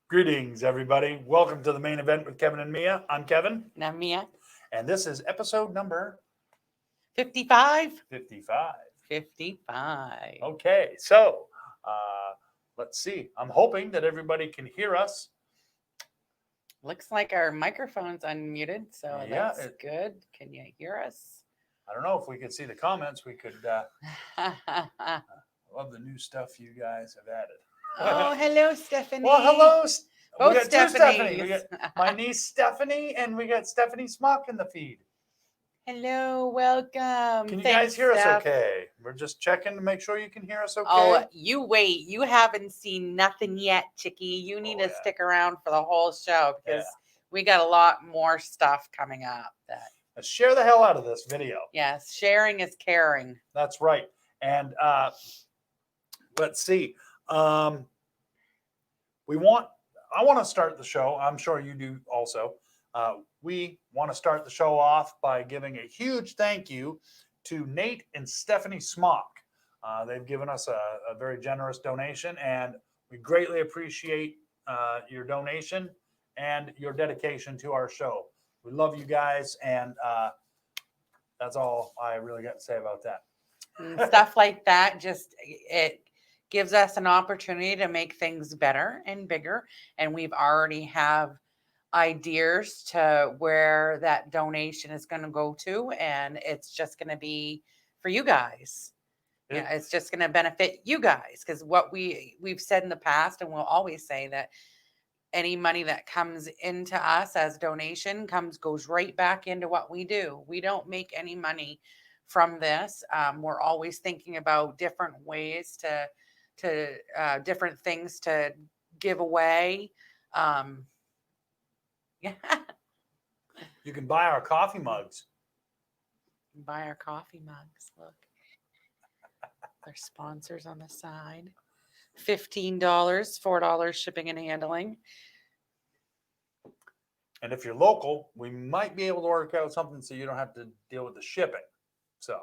Greetings, everybody. Welcome to the Maine Event with Kevin and Mia. I'm Kevin. And I'm Mia. And this is episode number 55. 55. 55. Okay, so let's see. I'm hoping that everybody can hear us. Looks like our microphone's unmuted, so Yeah, that's good. Can you hear us? I don't know if we could see the comments. We could love the new stuff you guys have added. Oh, hello, Stephanie. Well, hello. Both we got two Stephanie. Stephanies. We got my niece Stephanie, and we got Stephanie Smock in the feed. Hello, welcome. Can you guys hear us okay? We're just checking to make sure you can hear us okay. Oh, you wait. You haven't seen nothing yet, Chickie. You need to stick around for the whole show because we got a lot more stuff coming up. Let's share the hell out of this video. Yes, sharing is caring. That's right. And let's see. I want to start the show. I'm sure you do also. We want to start the show off by giving a huge thank you to Nate and Stephanie Smock. They've given us a very generous donation, and we greatly appreciate your donation and your dedication to our show. We love you guys, and that's all I really got to say about that. And stuff like that, just it gives us an opportunity to make things better and bigger. And we've already have ideas to where that donation is going to go to. And it's just going to be for you guys. Yeah, it's just going to benefit you guys. Because what we've said in the past, and we'll always say that any money that comes into us as donation goes right back into what we do. We don't make any money from this. We're always thinking about different ways to different things to give away. Yeah. You can buy our coffee mugs. Buy our coffee mugs. Look. They're sponsors on the side. $15, $4 shipping and handling. And if you're local, we might be able to work out something so you don't have to deal with the shipping. So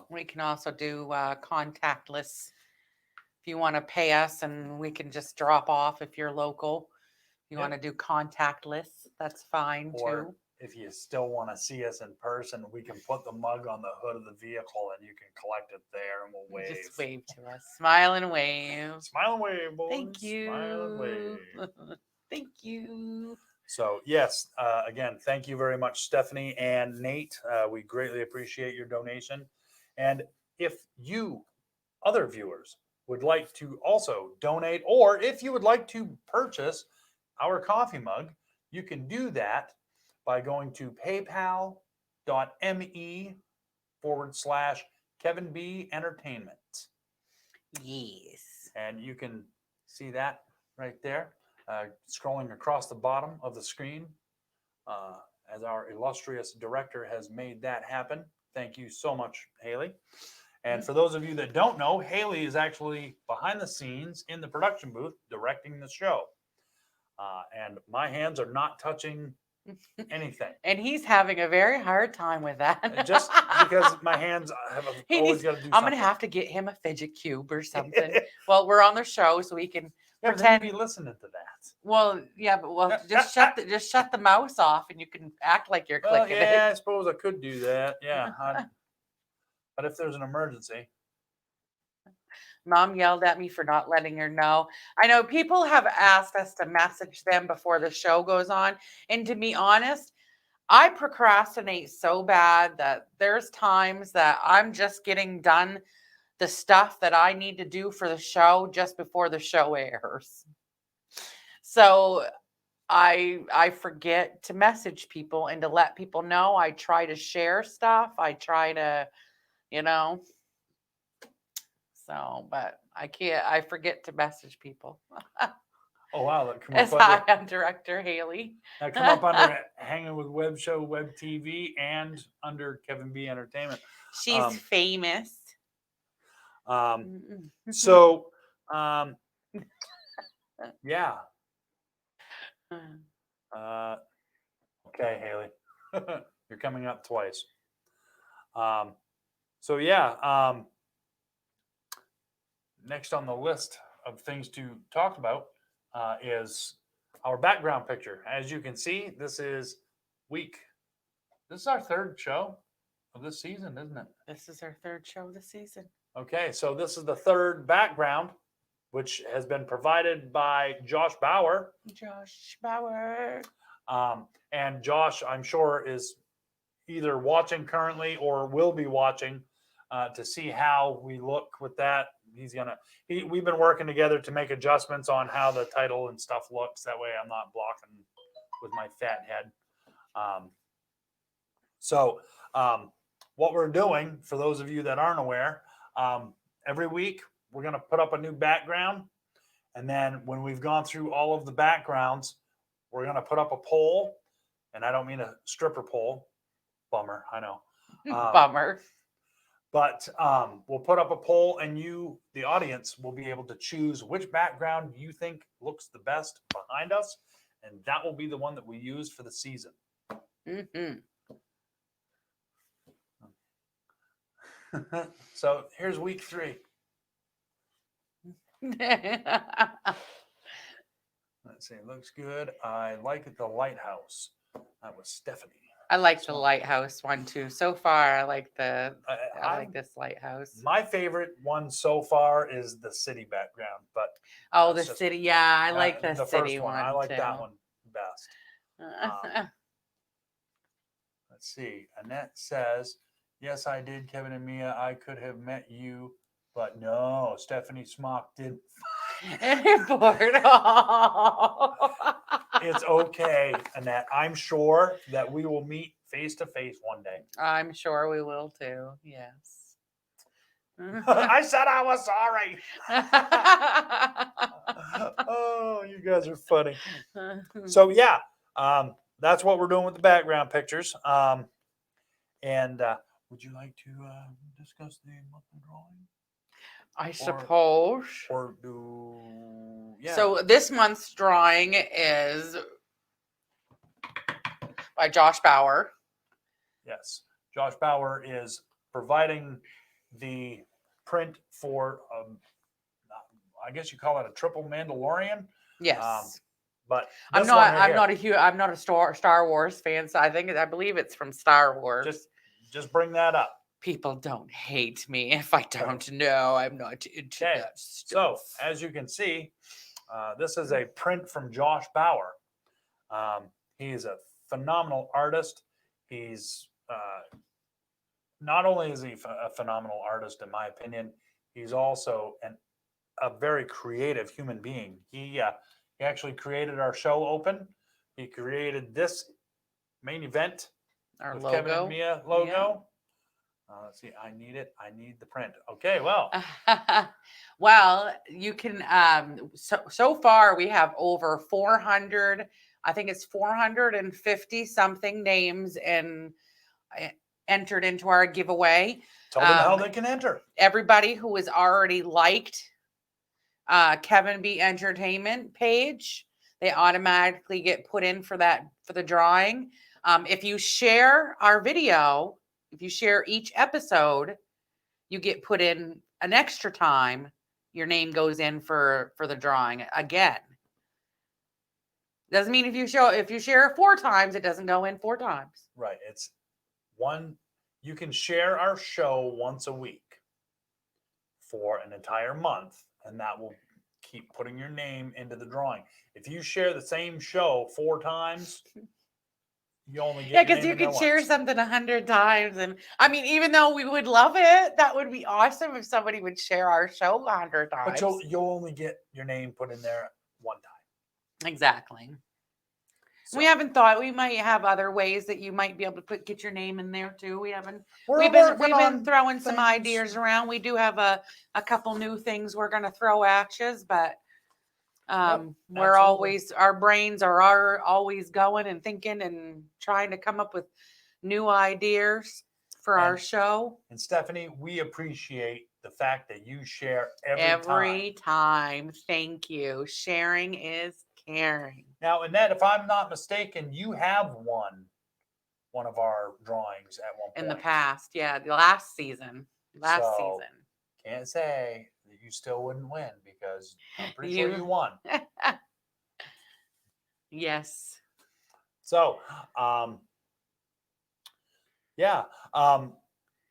we can also do contactless. If you want to pay us and we can just drop off if you're local. If you want to do contactless, that's fine too. If you still want to see us in person, we can put the mug on the hood of the vehicle and you can collect it there and we'll wave. Just wave to us. Smile and wave. Smile and wave, boys. Thank you. Smile and wave. Thank you. So, yes, again, thank you very much, Stephanie and Nate. We greatly appreciate your donation. And if you, other viewers, would like to also donate, or if you would like to purchase our coffee mug, you can do that by going to paypal.me/Kevin B Entertainment. Yes. And you can see that right there, scrolling across the bottom of the screen, as our illustrious director has made that happen. Thank you so much, Haley. And for those of you that don't know, Haley is actually behind the scenes in the production booth directing the show. And my hands are not touching anything. And he's having a very hard time with that. Just because my hands have always got to do something. I'm going to have to get him a fidget cube or something. Well, we're on the show, so we can pretend. Be listening to that. Well, yeah, but just shut the mouse off, and you can act like you're clicking it. Yeah, I suppose I could do that. Yeah, but if there's an emergency. Mom yelled at me for not letting her know. I know people have asked us to message them before the show goes on. And to be honest, I procrastinate so bad that there's times that I'm just getting done the stuff that I need to do for the show just before the show airs. So I forget to message people and to let people know. I try to share stuff. I try to, so, but I forget to message people. Oh wow, that come As up under, I am Director Haley. that come up under Hanging with Web Show, Web TV, and under Kevin B Entertainment. She's famous. So, yeah. Okay, Haley, you're coming up twice. So yeah. Next on the list of things to talk about is our background picture. As you can see, this is our third show of this season, isn't it? This is our third show of the season. Okay, so this is the third background, which has been provided by Josh Bauer. Josh Bauer. And Josh, I'm sure, is either watching currently or will be watching to see how we look with that. We've been working together to make adjustments on how the title and stuff looks. That way I'm not blocking with my fat head. So what we're doing, for those of you that aren't aware, every week we're going to put up a new background. And then when we've gone through all of the backgrounds, we're going to put up a poll. And I don't mean a stripper pole. Bummer, I know. Bummer. But we'll put up a poll, and you, the audience, will be able to choose which background you think looks the best behind us. And that will be the one that we use for the season. Mm-hmm. So here's week 3. Let's see, it looks good. I like the lighthouse. That was Stephanie. I like the lighthouse one too. So far, I like I like this lighthouse. My favorite one so far is the city background, but the city. Yeah, I like the city first one. I like that one best. Let's see. Annette says, "Yes, I did, Kevin and Mia. I could have met you, but no, Stephanie Smock did." It's okay, Annette. I'm sure that we will meet face to face one day. I'm sure we will too. Yes. I said I was sorry. Oh, you guys are funny. So yeah, that's what we're doing with the background pictures. And would you like to discuss the monthly drawing? I suppose. Or do yeah. So this month's drawing is by Josh Bauer. Yes, Josh Bauer is providing the print for I guess you call it a triple Mandalorian. Yes. But I'm not a Star Wars fan, so I believe it's from Star Wars. Just bring that up. People don't hate me if I don't know. I'm not into that stuff. So as you can see, this is a print from Josh Bauer. He is a phenomenal artist. He's not only is he a phenomenal artist, in my opinion, he's also a very creative human being. He actually created our show open. He created this Maine Event, our with logo. Kevin and Mia logo. Yeah. Let's see. I need it. I need the print. Okay. Well. Well, you can. So far we have over 400. I think it's 450 something names entered into our giveaway. Tell them how they can enter. Everybody who has already liked Kevin B Entertainment page, they automatically get put in for the drawing. If you share our video, if you share each episode, you get put in an extra time. Your name goes in for the drawing again. Doesn't mean if you share it 4 times, it doesn't go in 4 times. Right. It's one. You can share our show once a week for an entire month, and that will keep putting your name into the drawing. If you share the same show 4 times, you only get because you could share something 100 times, and I mean, even though we would love it, that would be awesome if somebody would share our show 100 times. But you'll only get your name put in there 1 time. Exactly. So, we haven't thought we might have other ways that you might be able to get your name in there too. We've been throwing some ideas around. We do have a couple new things we're going to throw at you, but We're absolutely. our brains are always going and thinking and trying to come up with new ideas for our And show and Stephanie, we appreciate the fact that you share every time. every time. Thank you. Sharing is caring. Now, Annette, if I'm not mistaken, you have won one of our drawings at one point In the past, yeah, the last season. So, can't say that you still wouldn't win because I'm pretty sure you won. Yes. So, yeah,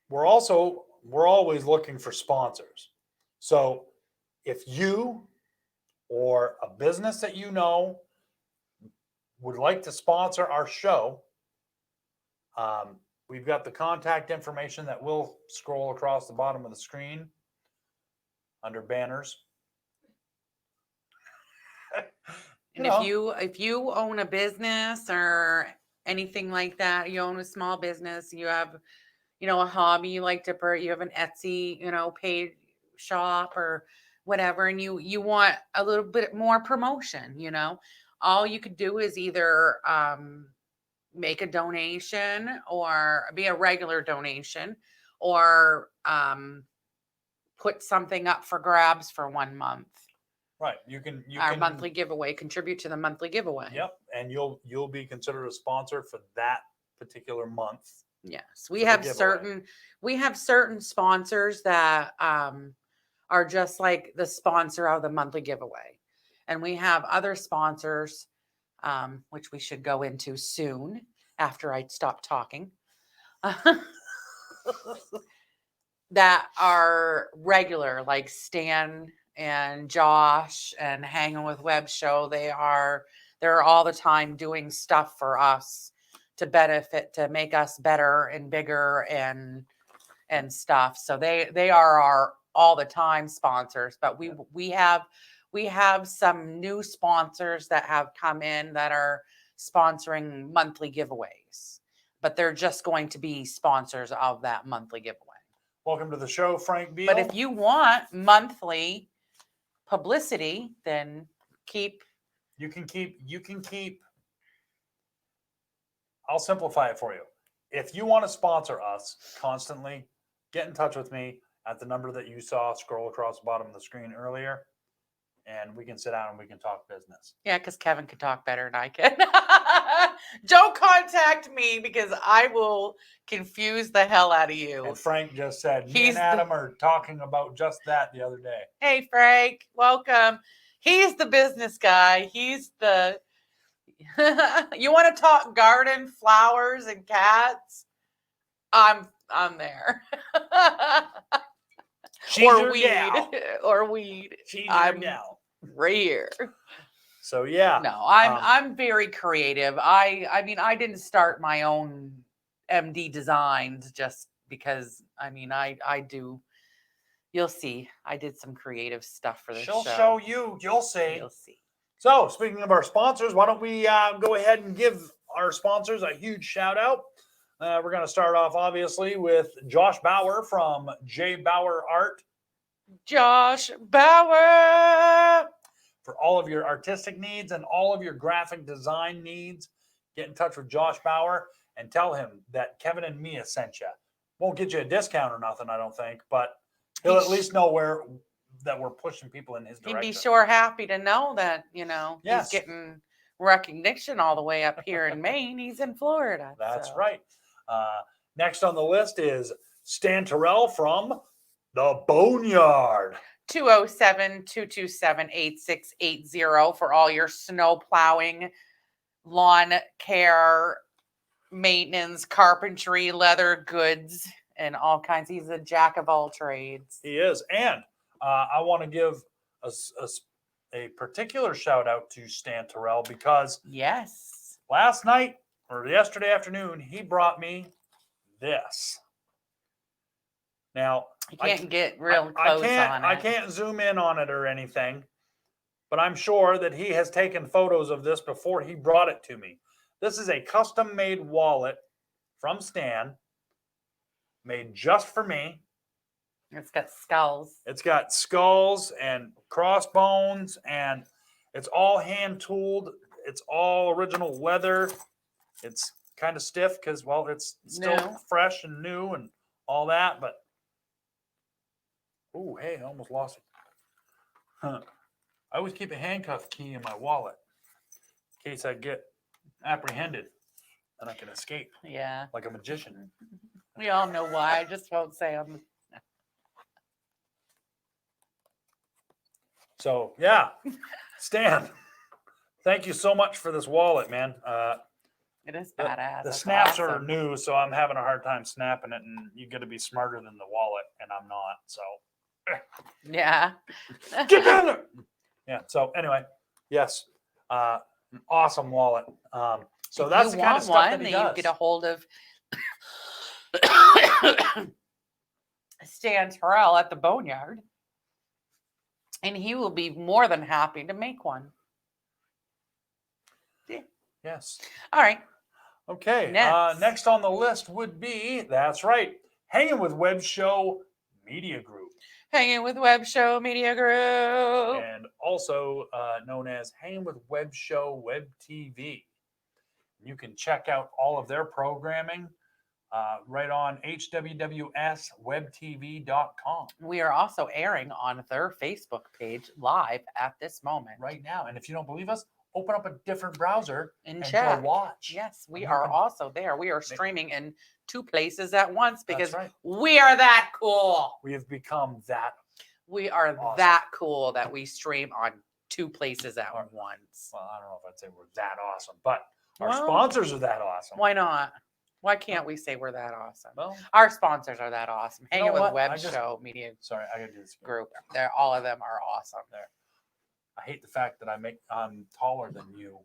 we're always looking for sponsors. So, if you or a business that you know would like to sponsor our show, we've got the contact information that will scroll across the bottom of the screen under banners. And if you own a business or anything like that, you own a small business, you have, a hobby you like to you have an Etsy, paid shop or whatever, and you want a little bit more promotion, all you could do is either make a donation or be a regular donation or put something up for grabs for 1 month. Right. You can Our monthly giveaway, contribute to the monthly giveaway. Yep. And you'll be considered a sponsor for that particular month. Yes. We have certain sponsors that are just like the sponsor of the monthly giveaway. And we have other sponsors, which we should go into soon after I stop talking. That are regular, like Stan and Josh and Hangin with Web Show. They're all the time doing stuff for us to benefit, to make us better and bigger and stuff. So they are our all the time sponsors, but we have some new sponsors that have come in that are sponsoring monthly giveaways, but they're just going to be sponsors of that monthly giveaway. Welcome to the show, Frank Beal. But if you want monthly publicity, then you can keep. I'll simplify it for you. If you want to sponsor us constantly, get in touch with me at the number that you saw scroll across the bottom of the screen earlier, and we can sit down and we can talk business. Yeah, because Kevin could talk better than I can. Don't contact me because I will confuse the hell out of you. And Frank just said, me and Adam are talking about just that the other day. Hey, Frank, welcome. He's the business guy. He's the... You want to talk garden, flowers, and cats? I'm there. She's or your weed. gal. Or weed. She's your gal. Right here. So yeah. No, I'm very creative. I mean, I didn't start my own MD designs just because. I mean, I do. You'll see. I did some creative stuff for this show. She'll show you. You'll see. You'll see. So speaking of our sponsors, why don't we go ahead and give our sponsors a huge shout out. We're going to start off obviously with Josh Bauer from JBauerArt. Josh Bauer. For all of your artistic needs and all of your graphic design needs, get in touch with Josh Bauer and tell him that Kevin and Mia sent you. Won't get you a discount or nothing, I don't think, but he'll at least know that we're pushing people in his direction. He'd be sure happy to know that, yes. He's getting recognition all the way up here in Maine. He's in Florida. That's right. Next on the list is Stan Tirrell from the Boneyard. 207-227-8680 for all your snow plowing, lawn care, maintenance, carpentry, leather goods, and all kinds. He's a jack of all trades. He is. And I want to give a particular shout out to Stan Tirrell because yes, last night or yesterday afternoon, he brought me this. Now, you can't get real close on it. I can't zoom in on it or anything, but I'm sure that he has taken photos of this before he brought it to me. This is a custom-made wallet from Stan, made just for me. It's got skulls. It's got skulls and crossbones, and It's all hand tooled. It's all original leather. It's kind of stiff because, well, it's still No. fresh and new and all that. But, oh, hey, I almost lost it. Huh. I always keep a handcuff key in my wallet in case I get apprehended and I can escape Yeah. like a magician. We all know why. I just won't say on the So, yeah, Stan, thank you so much for this wallet, man. It is The- badass. The That's snaps are awesome. new, so I'm having a hard time snapping it, and you got to be smarter than the wallet, and I'm not. So, Yeah. get down there. Yeah. So anyway, yes, an awesome wallet. So If that's you the kind want of stuff one, that he then does. you get a hold of Stan Tirrell at the Boneyard, and he will be more than happy to make one. Yes. All right. Okay. Next. Next on the list would be, that's right, Hanging with Web Show Media Group, Hanging with Web Show Media Group. and also known as Hanging with Web Show WebTV. You can check out all of their programming right on HWWS WebTV.com We are also airing on their Facebook page live at this moment. right now. And if you don't believe us, open up a different browser And and check. go watch. Yes, we You are can- also there. We are streaming in 2 places at once because That's right. we are that cool. We have become that. We are Awesome. that cool that we stream on 2 places at Or- once. Well, I don't know if I'd say we're that awesome, but our Well, sponsors are that awesome. Why not? Why can't we say we're that awesome? Well, Our sponsors are that awesome. You know Hanging with what? Web I just- Show Media sorry, I gotta do this again. Group. They're all of them are awesome. There. I hate the fact that I'm taller than you.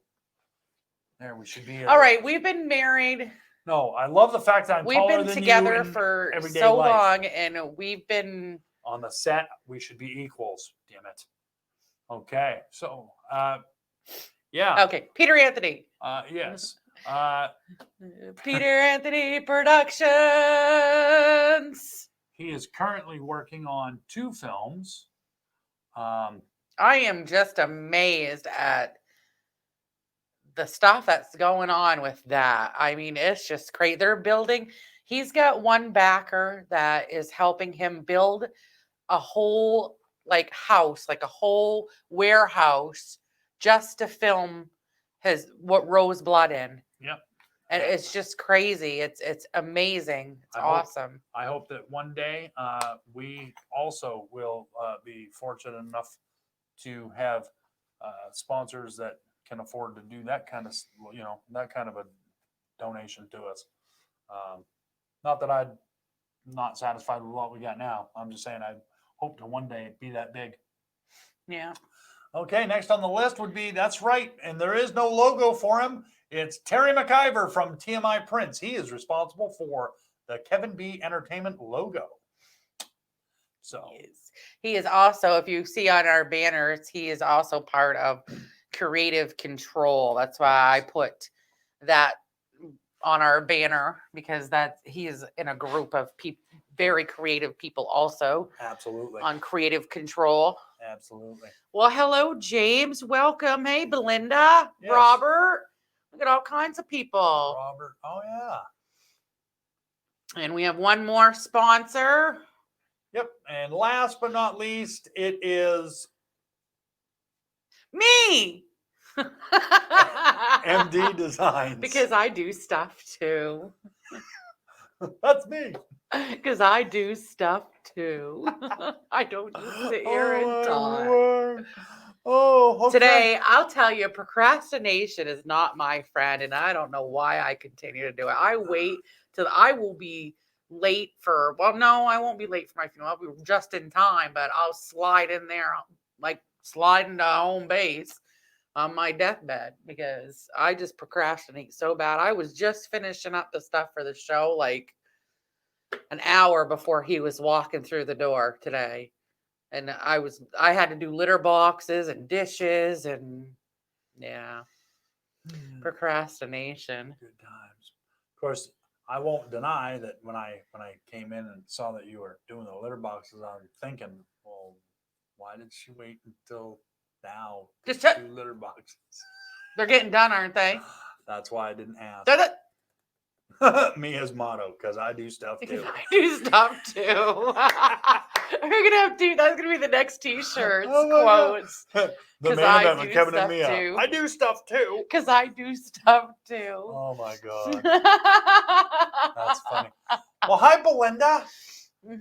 There, we should be. All right, we've been married. No, I love the fact that I'm We've taller been than together you in for everyday so life. long, and we've been On the set, we should be equals. Damn it. Okay, so yeah, okay. Peter Anthony. yes. Peter Anthony Productions. He is currently working on 2 films. I am just amazed at the stuff that's going on with that. I mean, it's just great. They're building, he's got one backer that is helping him build a whole like house, like a whole warehouse just to film his what Rose Blood in. Yep. And it's just crazy. It's amazing. It's I hope- awesome. I hope that one day we also will be fortunate enough to have sponsors that can afford to do that kind of, that kind of a donation to us. Not that I'm not satisfied with what we got now. I'm just saying I hope to one day be that big. Yeah. Okay, next on the list would be, that's right, and there is no logo for him. It's Terry McIver from TMI Prints. He is responsible for the Kevin B Entertainment logo. So He is also, if you see on our banners, he is also part of Creative Control. That's why I put that on our banner, because he is in a group of very creative people also absolutely, on Creative Control. absolutely. Well, hello, James. Welcome. Hey, Belinda, Yes. Robert. Look at all kinds of people. Robert, oh yeah. And we have one more sponsor. Yep, and last but not least, it is Me. MD Designs. Because I do stuff too. That's me. Because I do stuff too. I don't just sit here and my talk. word. Oh, okay. Today, I'll tell you, procrastination is not my friend, and I don't know why I continue to do it. I wait till I will be late for, well, no, I won't be late for my funeral. I'll be just in time, but I'll slide in there, like sliding to home base on my deathbed, because I just procrastinate so bad. I was just finishing up the stuff for the show like an hour before he was walking through the door today. And I had to do litter boxes and dishes and yeah, procrastination. Good times. Of course, I won't deny that when I came in and saw that you were doing the litter boxes, I'm thinking, well, why did she wait until Now, Just 2 litter boxes. they're getting done, aren't they? That's why I didn't ask. They're Mia's motto, because I do stuff because too. I do stuff too. We're gonna have to. That's gonna be the next T-shirts Oh my God. quotes. The 'Cause main I event with do Kevin and stuff Mia. too. I do stuff too. Because I do stuff too. Oh my God. That's funny. Well, hi, Belinda.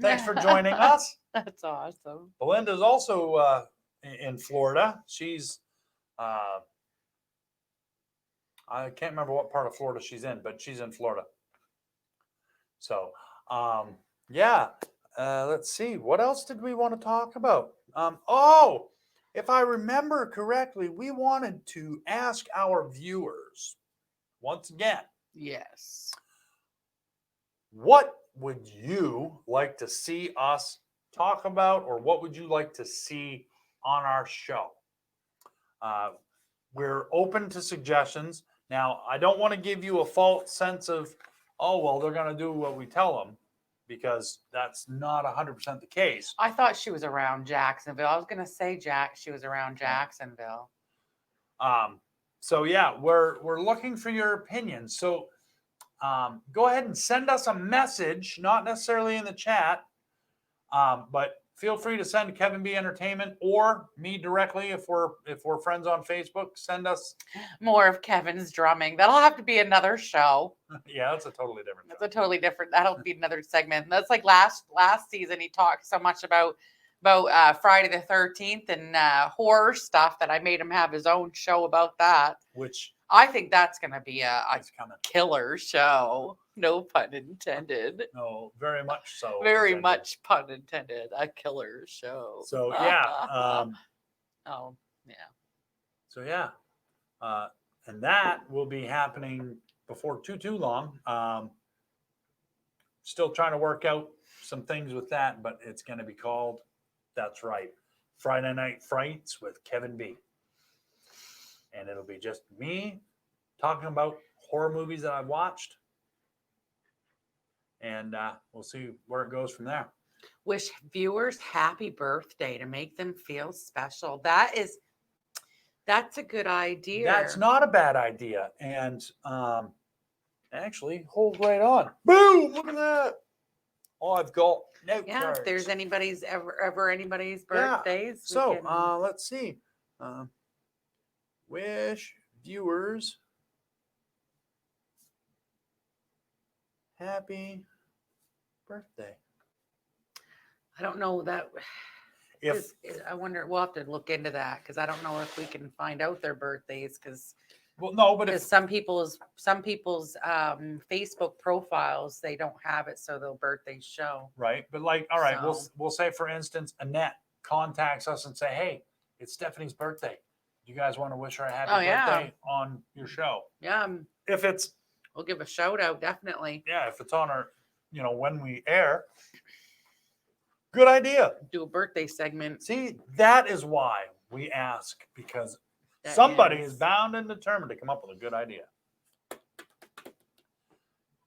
Thanks for joining us. That's awesome. Belinda's also in Florida. She's, I can't remember what part of Florida she's in, but she's in Florida. So, yeah. Let's see. What else did we want to talk about? Oh, if I remember correctly, we wanted to ask our viewers once again, Yes. what would you like to see us talk about, or what would you like to see on our show? We're open to suggestions. Now, I don't want to give you a false sense of, oh, well, they're going to do what we tell them, because that's not 100% the case. I thought she was around Jacksonville. I was gonna say she was around Jacksonville. So yeah, we're looking for your opinions. So go ahead and send us a message, not necessarily in the chat, but feel free to send Kevin B Entertainment or me directly if we're friends on Facebook. Send us More of Kevin's drumming. That'll have to be another show. Yeah, that's a totally different. That's a totally different. That'll be another segment. That's like last season. He talked so much about Friday the 13th and horror stuff that I made him have his own show about that. Which I think that's going to be a is coming. killer show. No pun intended. No, very much so. Very intended. much pun intended. A killer show. So yeah. Oh yeah. So yeah. And that will be happening before too long. Still trying to work out some things with that, but it's going to be called, that's right, Friday Night Frights with Kevin B. And it'll be just me talking about horror movies that I've watched. And we'll see where it goes from there. Wish viewers happy birthday to make them feel special. That's a good idea. That's not a bad idea. And actually, hold right on. Boom! Look at that. Oh, I've got note cards. If there's anybody's ever anybody's birthdays. So let's see. Wish viewers happy birthday. I don't know that. If I wonder, we'll have to look into that because I don't know if we can find out their birthdays because well, no, but if some people's Facebook profiles they don't have it, so their birthdays show. right, but like, all right, So- we'll say for instance, Annette contacts us and say, hey, it's Stephanie's birthday. You guys want to wish her a happy birthday on your show? Yeah, If it's we'll give a shout out definitely. if it's on our, when we air, good idea. Do a birthday segment. See, that is why we ask, because That somebody is. is bound and determined to come up with a good idea.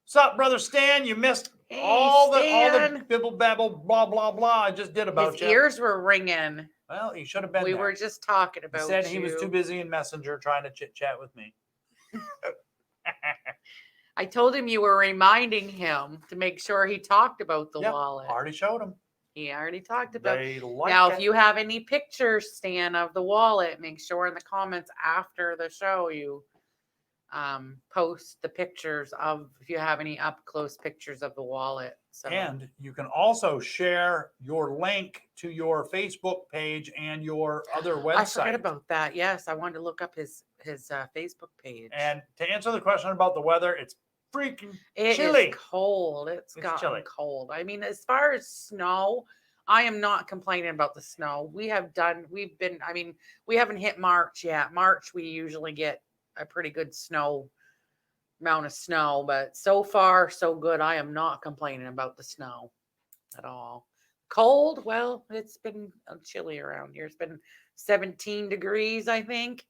What's up, brother Stan? You missed Hey, all the Stan. bibble babble blah blah blah I just did about His you. ears were ringing. Well, he should have been We there. were just talking He about said he was you. too busy in Messenger trying to chit chat with me. I told him you were reminding him to make sure he talked about the Yep, wallet. already showed him. He already talked about it. They like Now, it. if you have any pictures, Stan, of the wallet, make sure in the comments after the show you post the pictures of, if you have any up close pictures of the wallet. So And you can also share your link to your Facebook page and your other website. I forgot about that. Yes, I wanted to look up his Facebook page. And to answer the question about the weather, it's freaking It chilly. is cold. It's gotten chilly. cold. I mean, as far as snow, I am not complaining about the snow. We haven't hit March yet. March, we usually get a pretty good amount of snow, but so far, so good. I am not complaining about the snow at all. Cold, well, it's been chilly around here. It's been 17 degrees, I think.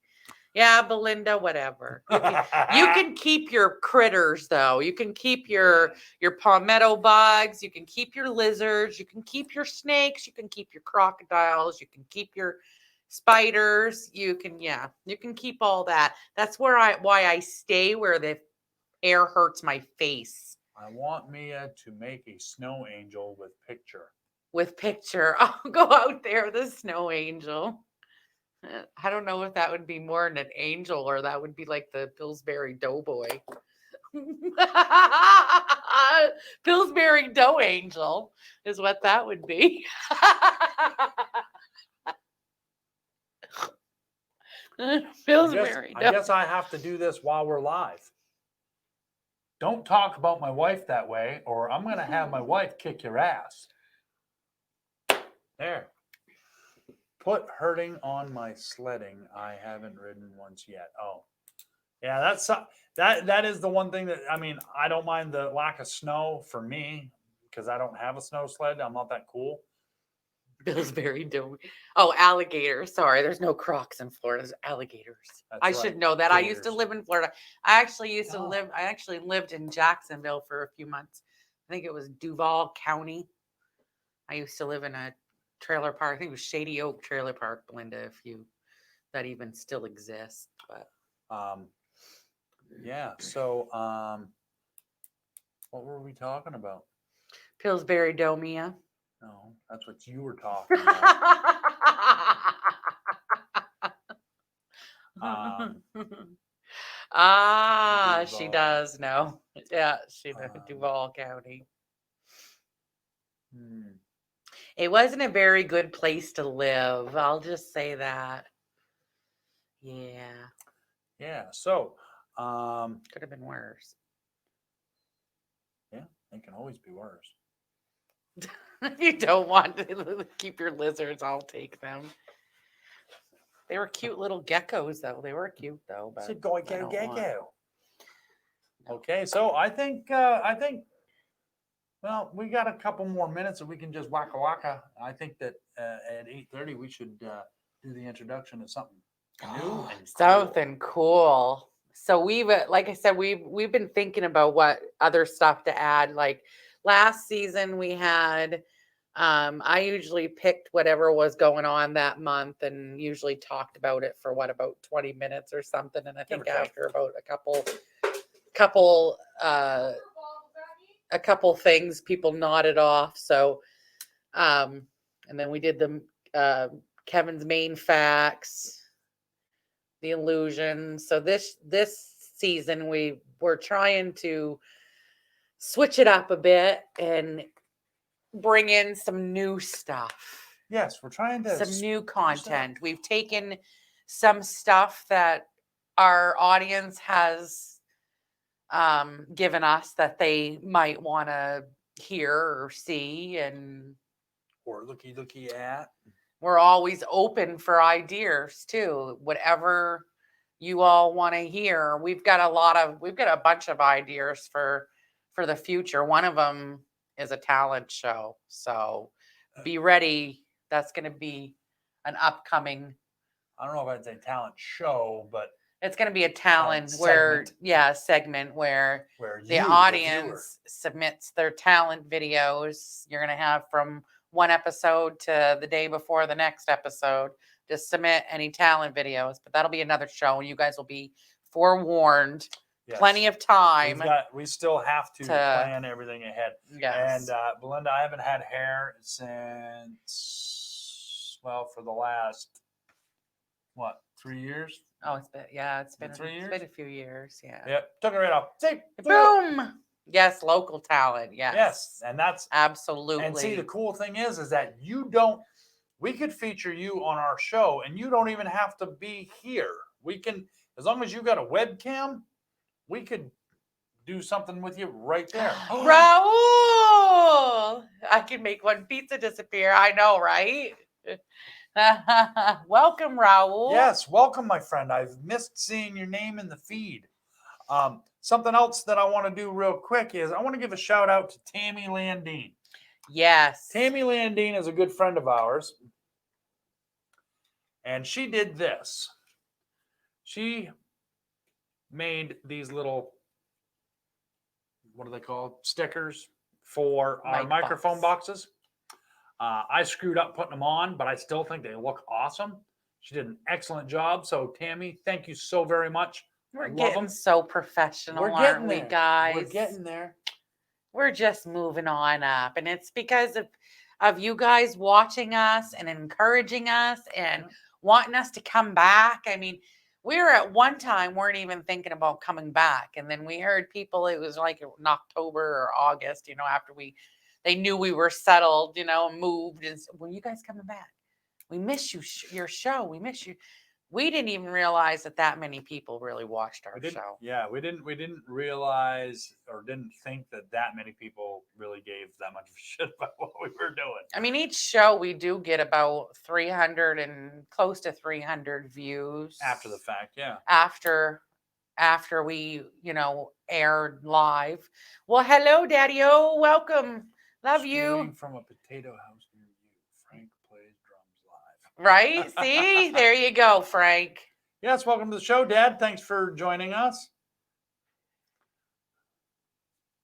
Yeah, Belinda, whatever. You can keep your critters though. You can keep your palmetto bugs. You can keep your lizards. You can keep your snakes. You can keep your crocodiles. You can keep your spiders. You can keep all that. That's why I stay where the air hurts my face. I want Mia to make a snow angel with picture. With picture, I'll go out there, the snow angel. I don't know if that would be more than an angel or that would be like the Pillsbury Doughboy. Pillsbury Dough Angel is what that would be. Pillsbury. I guess I have to do this while we're live. Don't talk about my wife that way, or I'm going to have my wife kick your ass. There. Put hurting on my sledding. I haven't ridden once yet. Oh, yeah, that is the one thing that, I mean, I don't mind the lack of snow for me because I don't have a snow sled. I'm not that cool. Pillsbury Dough. Oh, alligators. Sorry, there's no crocs in Florida. There's alligators. I should know that. I used to live in Florida. I actually lived in Jacksonville for a few months. I think it was Duval County. I used to live in a trailer park. I think it was Shady Oak Trailer Park, Belinda, that even still exists. But yeah. So what were we talking about? Pillsbury Dough, Mia. No, that's what you were talking about. She does know. Yeah, she knows Duval County. It wasn't a very good place to live. I'll just say that. Yeah. Yeah. So, could have been worse. Yeah, it can always be worse. You don't want to keep your lizards. I'll take them. They were cute little geckos, though. They were cute, though. But it's a gecko. Okay, so I think, well, we got a couple more minutes and we can just waka waka. I think that at 8:30 we should do the introduction of something new and something cool. So we've, like I said, we've been thinking about what other stuff to add. Like last season we had, I usually picked whatever was going on that month and usually talked about it for about 20 minutes or something. And I think after about a couple things, people nodded off. So, and then we did the Kevin's main facts, the illusion. So this season we're trying to switch it up a bit and bring in some new stuff. Yes, we're trying to some new content. We've taken some stuff that our audience has given us that they might want to hear or see or looky at. We're always open for ideas too. Whatever you all want to hear. We've got a bunch of ideas for the future. One of them is a talent show. So be ready. That's going to be an upcoming. I don't know if I'd say talent show, but it's going to be a talent segment where the audience submits their talent videos. You're going to have from one episode to the day before the next episode. Just submit any talent videos, but that'll be another show and you guys will be forewarned. Yes. Plenty of time. We still have to plan everything ahead. Yes. And Belinda, I haven't had hair since, for the last, 3 years? Oh, it's been 3 years. It's been a few years. Yeah. Yep. Took it right off. See, boom. Yes, local talent. Yes. Yes, and that's absolutely. And see, the cool thing is that we could feature you on our show, and you don't even have to be here. We can, as long as you got a webcam, we could do something with you right there. Raul, I can make one pizza disappear. I know, right? Welcome, Raul. Yes, welcome, my friend. I've missed seeing your name in the feed. Something else that I want to do real quick is I want to give a shout out to Tammy Landine. Yes. Tammy Landine is a good friend of ours. And she did this. She made these little, what are they called? Stickers for our microphone boxes. I screwed up putting them on, but I still think they look awesome. She did an excellent job. So Tammy, thank you so very much. We're I love getting them. so professional, We're aren't getting we, there. guys? We're getting there. We're just moving on up, and it's because of you guys watching us and encouraging us and wanting us to come back. I mean, we were at one time weren't even thinking about coming back, and then we heard people. It was like in October or August, after they knew we were settled, moved, and when you guys coming back? We miss you, your show. We miss you. We didn't even realize that many people really watched our show. Yeah, we didn't realize or didn't think that many people really gave that much of a shit about what we were doing. I mean, each show we do get about 300 and close to 300 views After the fact, yeah. After we, aired live. Well, hello, Daddy-O. Welcome. Love Screaming you. from a potato house near you. Frank plays drums live. Right? See? There you go, Frank. Yes, welcome to the show, Dad. Thanks for joining us.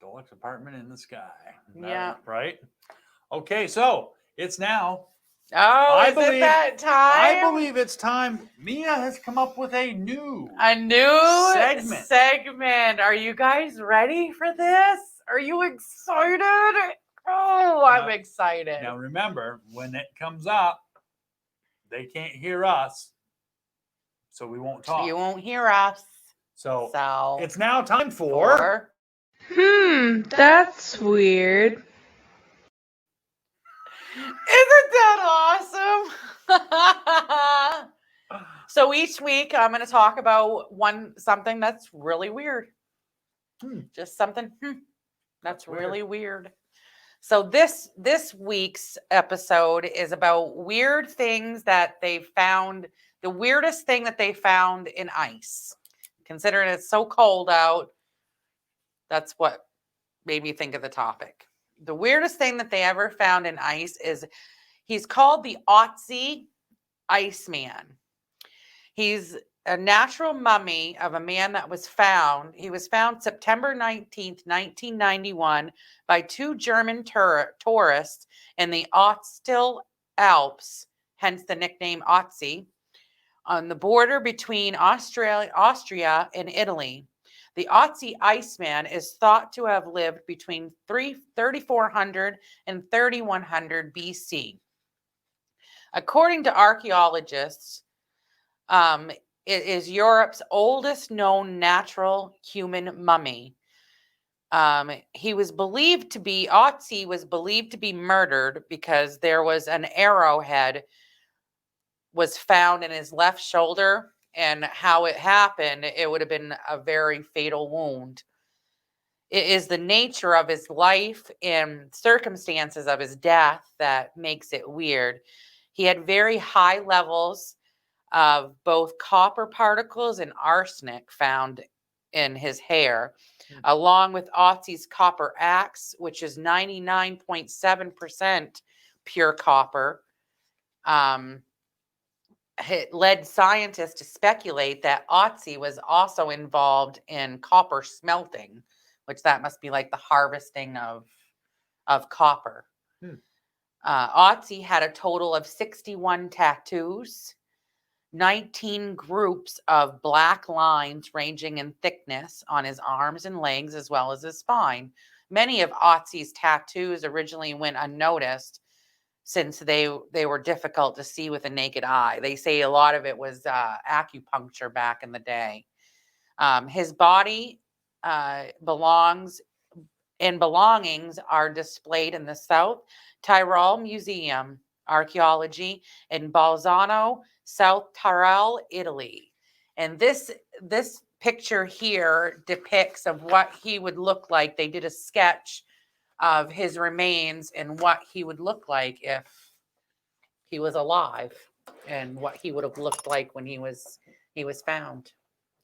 Deluxe apartment in the sky. Yeah. Right? Okay, so it's now. Oh, is it that time? I believe it's time. Mia has come up with a new segment. Are you guys ready for this? Are you excited? Oh, I'm excited. Now remember, when it comes up, they can't hear us, so we won't talk. You won't hear us. So it's now time for... That's weird. Isn't that awesome? So each week I'm going to talk about something that's really weird. Just something that's really weird. So this week's episode is about weird things that they found, the weirdest thing that they found in ice. Considering it's so cold out, that's what made me think of the topic. The weirdest thing that they ever found in ice he's called the Otzi Iceman. He's a natural mummy of a man that was found. He was found September 19th, 1991 by two German tourists in the Ottstil Alps, hence the nickname Otzi, on the border between Austria and Italy. The Otzi Iceman is thought to have lived between 3400 and 3100 BC. According to archaeologists, it is Europe's oldest known natural human mummy. Otzi was believed to be murdered because there was an arrowhead was found in his left shoulder, and how it happened, it would have been a very fatal wound. It is the nature of his life and circumstances of his death that makes it weird. He had very high levels of both copper particles and arsenic found in his hair, along with Otzi's copper axe, which is 99.7% pure copper. It led scientists to speculate that Otzi was also involved in copper smelting, which that must be like the harvesting of copper. Otzi had a total of 61 tattoos, 19 groups of black lines ranging in thickness on his arms and legs, as well as his spine. Many of Otzi's tattoos originally went unnoticed since they were difficult to see with a naked eye. They say a lot of it was acupuncture back in the day. His body belongings are displayed in the South Tirrell Museum Archaeology in Bolzano, South Tirrell, Italy. And this picture here depicts of what he would look like. They did a sketch of his remains and what he would look like if he was alive, and what he would have looked like when he was found.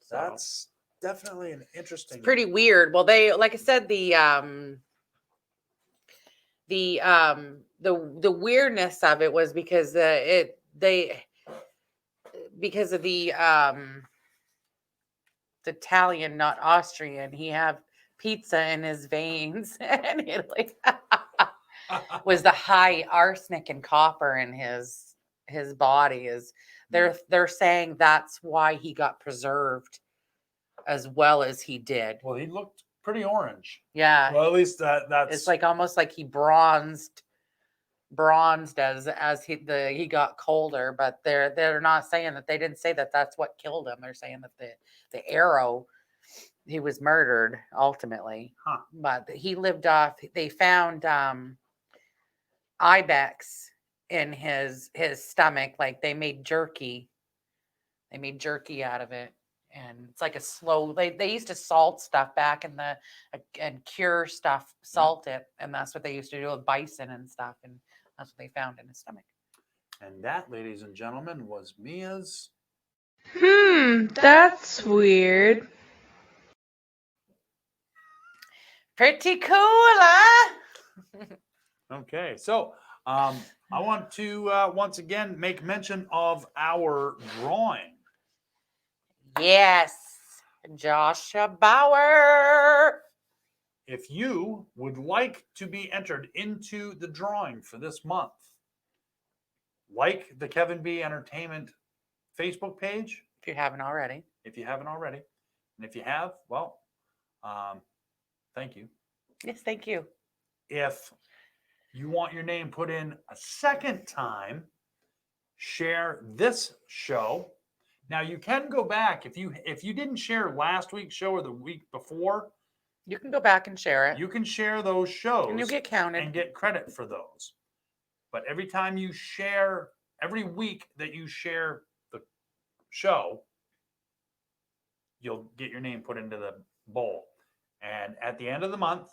So that's definitely an interesting. It's pretty weird. Well, they, like I said, the weirdness of it was because because of the Italian, not Austrian. He have pizza in his veins in Italy. Was the high arsenic and copper in his his body is. They're saying that's why he got preserved as well as he did. Well, he looked pretty orange. Yeah. Well, at least that's It's like almost like he bronzed as he got colder, but they're not saying that. They didn't say that that's what killed him. They're saying that the arrow, he was murdered ultimately. Huh. But he lived off. They found ibex in his stomach. Like they made jerky out of it, and it's like a slow. They used to salt stuff back in the and cure stuff, salt it, and that's what they used to do with bison and stuff, and that's what they found in his stomach. And that, ladies and gentlemen, was Mia's. That's weird. Pretty cool, huh? Okay, so I want to once again make mention of our drawing. Yes, Joshua Bauer. If you would like to be entered into the drawing for this month, like the Kevin B Entertainment Facebook page, If you haven't already. and if you have, well, thank you. Yes, thank you. If you want your name put in a second time, share this show. Now you can go back if you didn't share last week's show or the week before, You can go back and share it. you can share those shows And you'll get counted. and get credit for those. But every time you share, every week that you share the show, you'll get your name put into the bowl. And at the end of the month,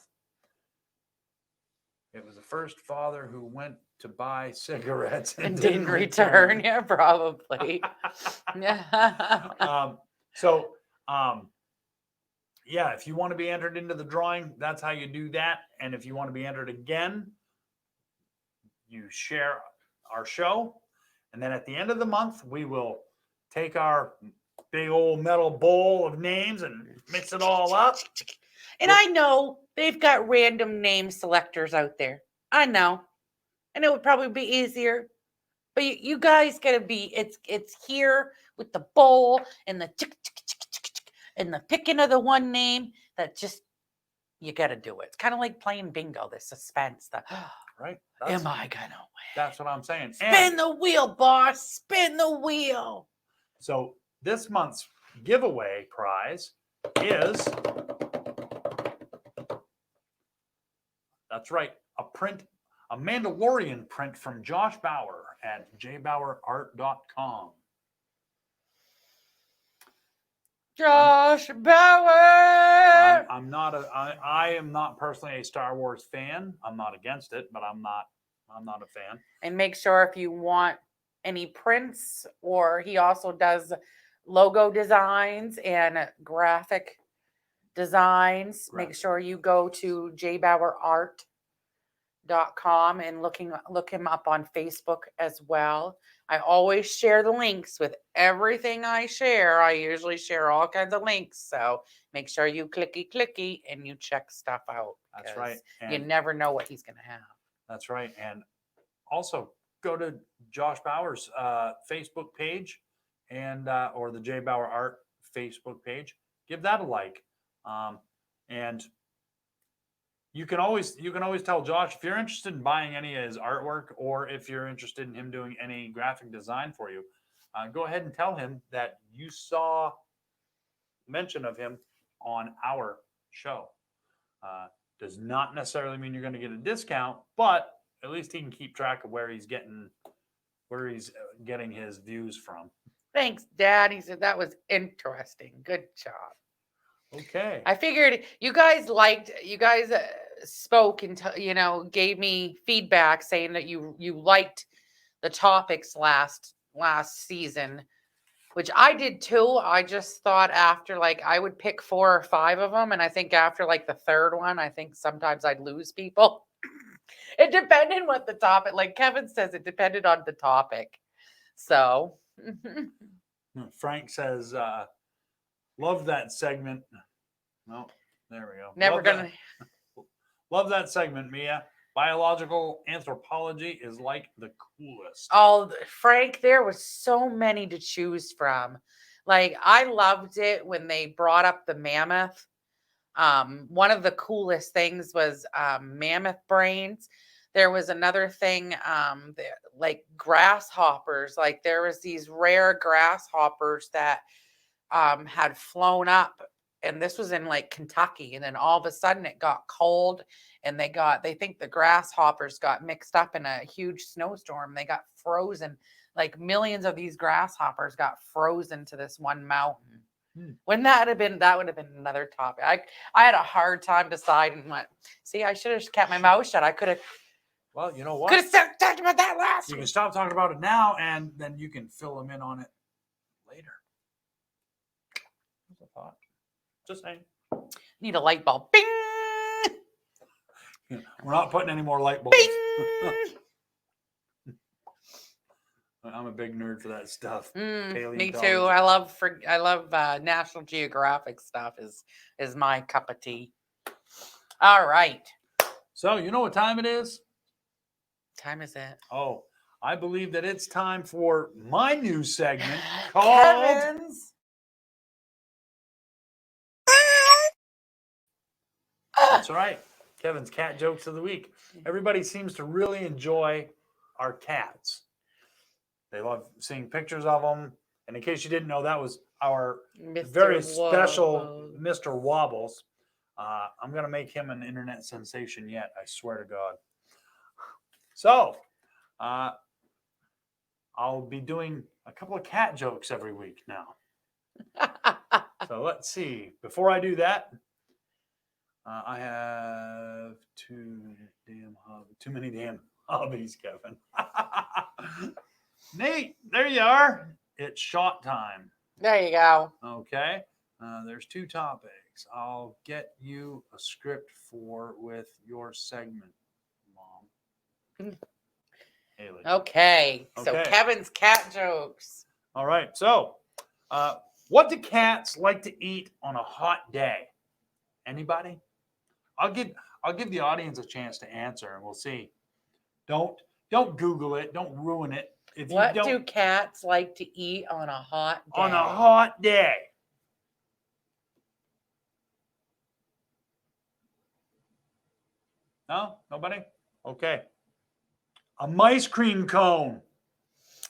it was the first father who went to buy cigarettes and didn't return. Yeah, probably. Yeah, if you want to be entered into the drawing, that's how you do that. And if you want to be entered again, you share our show. And then at the end of the month, we will take our big old metal bowl of names and mix it all up. And I know they've got random name selectors out there. I know. And it would probably be easier. But you guys gotta be, it's here with the bowl and the tick, tick, tick, tick, tick, and the picking of the one name that just, you gotta do it. It's kind of like playing bingo, the suspense, the Right? am I gonna win? That's what I'm saying. Spin the wheel, boss. Spin the wheel. So this month's giveaway prize is, that's right, a Mandalorian print from Josh Bauer at JBauerArt.com. Josh Bauer. I am not personally a Star Wars fan. I'm not against it, but I'm not a fan. And make sure if you want any prints, or he also does logo designs and graphic designs. Make sure you go to JBauerArt.com and look him up on Facebook as well. I always share the links with everything I share. I usually share all kinds of links. So make sure you clicky and you check stuff out. That's right. You never know what he's going to have. That's right. And also go to Josh Bauer's Facebook page and or the J Bauer Art Facebook page. Give that a like. And you can always tell Josh if you're interested in buying any of his artwork, or if you're interested in him doing any graphic design for you, go ahead and tell him that you saw mention of him on our show. Does not necessarily mean you're going to get a discount, but at least he can keep track of where he's getting his views from. Thanks, Dad. He said that was interesting. Good job. Okay. I figured you guys spoke and gave me feedback saying that you liked the topics last season, which I did too. I just thought after I would pick 4 or 5 of them, and I think after the third one, I think sometimes I'd lose people. It depended what the topic, like Kevin says, it depended on the topic. So Frank says, love that segment. No, there we go. Never gonna love that segment, Mia. Biological anthropology is like the coolest. Oh, Frank, there was so many to choose from. Like, I loved it when they brought up the mammoth. One of the coolest things was mammoth brains. There was another thing, like grasshoppers. Like, there was these rare grasshoppers that had flown up, and this was in like Kentucky, and then all of a sudden it got cold, and they think the grasshoppers got mixed up in a huge snowstorm. They got frozen. Like, millions of these grasshoppers got frozen to this one mountain. Wouldn't that would have been another topic. I had a hard time deciding what. See, I should have kept my mouth shut. I could have. Well, you know what? Could have talked about that last You week. can stop talking about it now, and then you can fill them in on it later. Just a thought. Just saying. Need a light bulb. Bing! We're not putting any more light bulbs. Bing! I'm a big nerd for that stuff. Me too. I love National Geographic stuff. Is my cup of tea. All right. So you know what time it is? Time is it? Oh, I believe that it's time for my new segment called Kevin's. That's right. Kevin's cat jokes of the week. Everybody seems to really enjoy our cats. They love seeing pictures of them. And in case you didn't know, that was our very special Mr. Wobbles. I'm going to make him an internet sensation yet, I swear to God. So, I'll be doing a couple of cat jokes every week now. So let's see. Before I do that, I have too many damn hobbies, Kevin. Nate, there you are. It's shot time. There you go. Okay. There's two topics. I'll get you a script with your segment, Mom. Haley. Okay. So Okay. Kevin's cat jokes. All right. So, what do cats like to eat on a hot day? Anybody? I'll give the audience a chance to answer, and we'll see. Don't Google it. Don't ruin it. If What you do cats like to eat on a hot day? on a hot day? No? Nobody? Okay. A ice cream cone.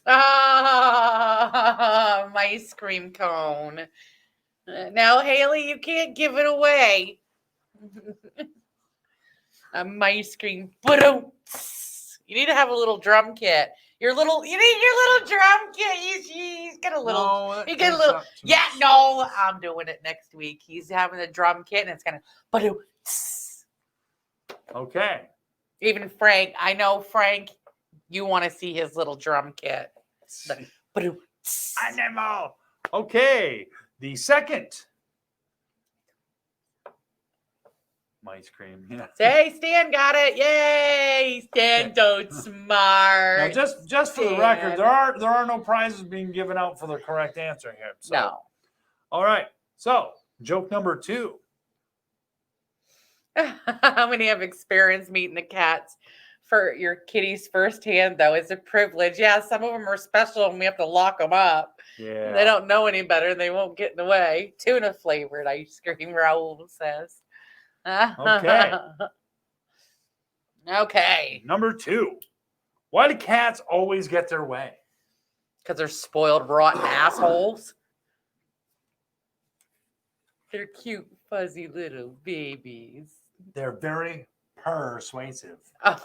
Ah, my ice cream cone. Now, Haley, you can't give it away. A ice cream. You need to have a little drum kit. You need your little drum kit. He's got a little. No, He got a little. Yeah, no, I'm doing it next week. He's having a drum kit, and it's gonna. Okay. Even Frank, I know Frank. You want to see his little drum kit. Animal. Okay. The second. Ice cream. Yeah. Hey, Stan got it. Yay. Stan don't smart. Now, just for the record, there are no prizes being given out for the correct answer here. So. No. All right. So, joke number 2. How many have experience meeting the cats for your kitties firsthand, though? It's a privilege. Yeah, some of them are special and we have to lock them up. Yeah. They don't know any better. They won't get in the way. Tuna flavored ice cream, Raul says. Okay. Okay. Number 2. Why do cats always get their way? Because they're spoiled, rotten assholes. They're cute, fuzzy little babies. They're very persuasive. Oh.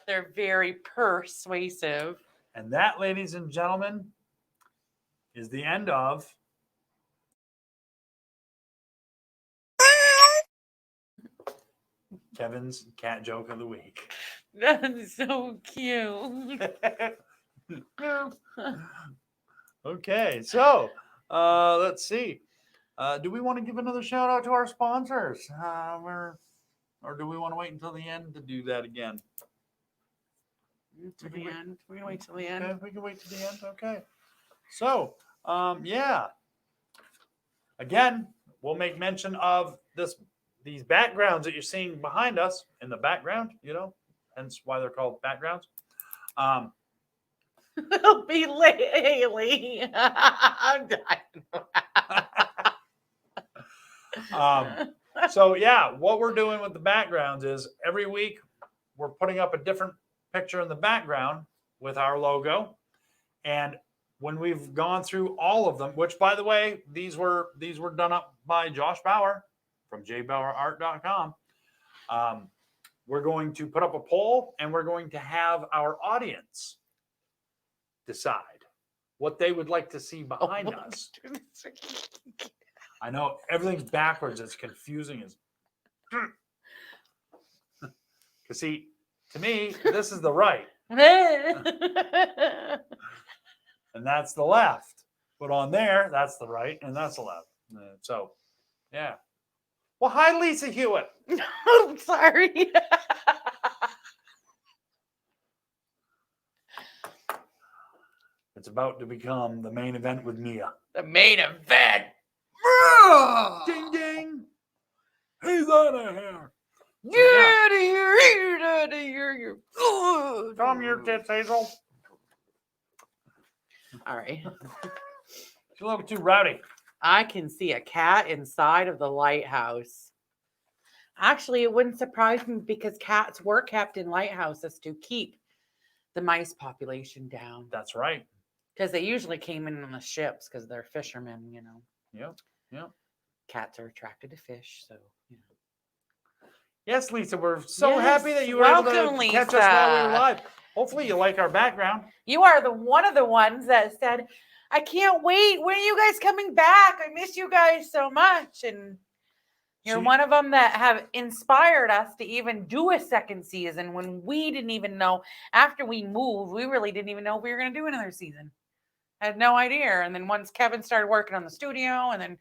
They're very persuasive. And that, ladies and gentlemen, is the end of Kevin's cat joke of the week. That's so cute. Okay, so let's see. Do we want to give another shout out to our sponsors? Or do we want to wait until the end to do that again? To the end. We're gonna wait till the end. Okay, we can wait to the end. Okay. So, yeah. Again, we'll make mention of this these backgrounds that you're seeing behind us in the background, hence why they're called backgrounds. It'll be Haley. I'm dying. So yeah, what we're doing with the backgrounds is every week we're putting up a different picture in the background with our logo. And when we've gone through all of them, which by the way, these were done up by Josh Bauer from JBauerArt.com. We're going to put up a poll and we're going to have our audience decide what they would like to see behind us. I know everything's backwards. It's confusing as. Because see, to me, this is the right. And that's the left. But on there, that's the right and that's the left. So, yeah. Well, hi, Lisa Hewitt. I'm sorry. It's about to become the main event with Mia. The main event. Ding, ding. He's out of here. Get out of here. Get out of here. Calm your tits, Hazel. All right. She's a little too rowdy. I can see a cat inside of the lighthouse. Actually, it wouldn't surprise me because cats were kept in lighthouses to keep the mice population down. That's right. Because they usually came in on the ships because they're fishermen, Yep. Cats are attracted to fish, so, Yes, Lisa, we're so Yes, happy that you were able to welcome, catch us while we were Lisa. live. Hopefully you like our background. You are one of the ones that said, I can't wait. When are you guys coming back? I miss you guys so much. And you're See- one of them that have inspired us to even do a second season when we didn't even know. After we moved, we really didn't even know we were going to do another season. I had no idea. And then once Kevin started working on the studio, and then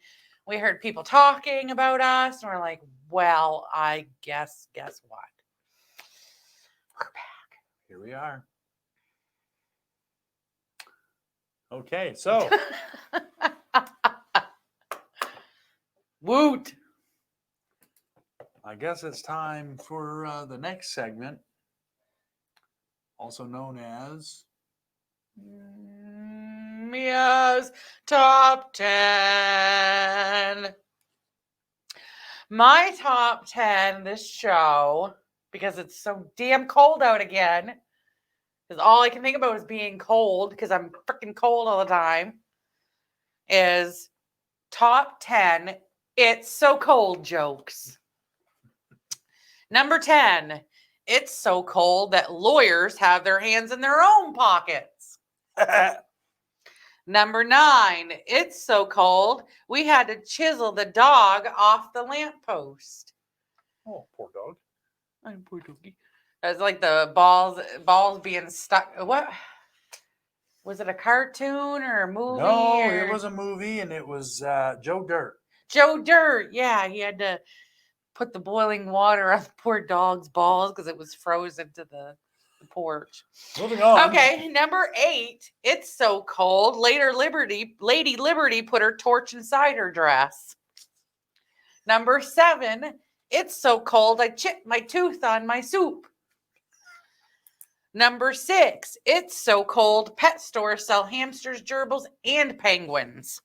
we heard people talking about us, and we're like, well, I guess what? We're back. Here we are. Okay, so Woot. I guess it's time for the next segment, also known as Mia's top 10. My top 10 this show, because it's so damn cold out again, because all I can think about is being cold, because I'm freaking cold all the time, is top 10 It's So Cold jokes. Number 10, it's so cold that lawyers have their hands in their own pockets. Number 9, it's so cold we had to chisel the dog off the lamppost. oh, poor dog. I'm poor doggy. That's like the balls being stuck. What was it? A cartoon or a movie? No, or... it was a movie, and it was Joe Dirt. Joe Dirt. Yeah, he had to put the boiling water on the poor dog's balls because it was frozen to the porch. Moving on. Okay, number 8. It's so cold. Lady Liberty put her torch inside her dress. Number 7. It's so cold I chipped my tooth on my soup. Number 6. It's so cold pet stores sell hamsters, gerbils, and penguins.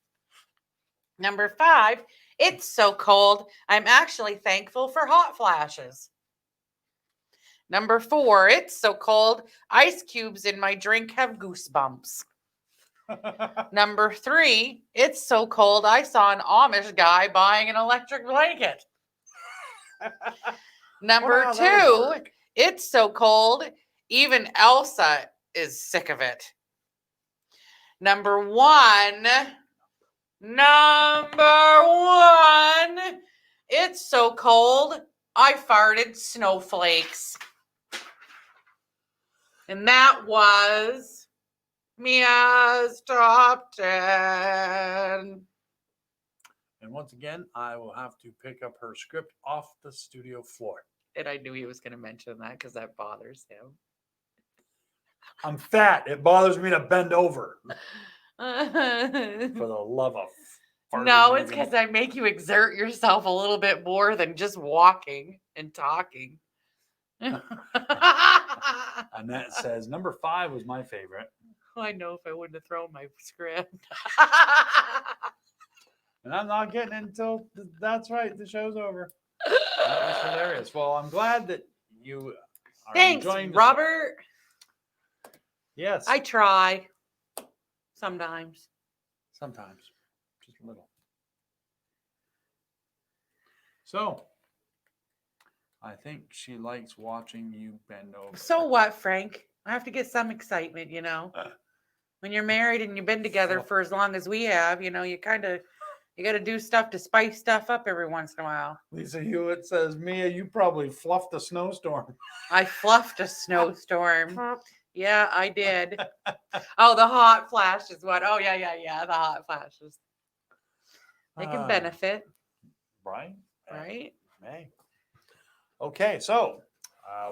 Number 5. It's so cold I'm actually thankful for hot flashes. Number 4, it's so cold, ice cubes in my drink have goosebumps. Number 3, it's so cold, I saw an Amish guy buying an electric blanket. Number 2, it's so cold, even Elsa is sick of it. Number 1, it's so cold, I farted snowflakes. And that was Mia's top 10. And once again, I will have to pick up her script off the studio floor. And I knew he was going to mention that because that bothers him. I'm fat. It bothers me to bend over. For the love of farther No, than it's you can- because I make you exert yourself a little bit more than just walking and talking. Annette says number 5 was my favorite. I know if I wouldn't have thrown my script. And I'm not getting it until that's right. The show's over. That was hilarious. Well, I'm glad that you are Thanks, enjoying the show. Robert. Yes. I try sometimes. Sometimes. Just a little. So, I think she likes watching you bend over. So what, Frank? I have to get some excitement, you know. When you're married and you've been together for as long as we have, you know, you got to do stuff to spice stuff up every once in a while. Lisa Hewitt says, Mia, you probably fluffed a snowstorm. I fluffed a snowstorm. Yeah, I did. Oh, the hot flash is what? Oh, yeah. The hot flashes. They can benefit. Right? Right? May. Okay, so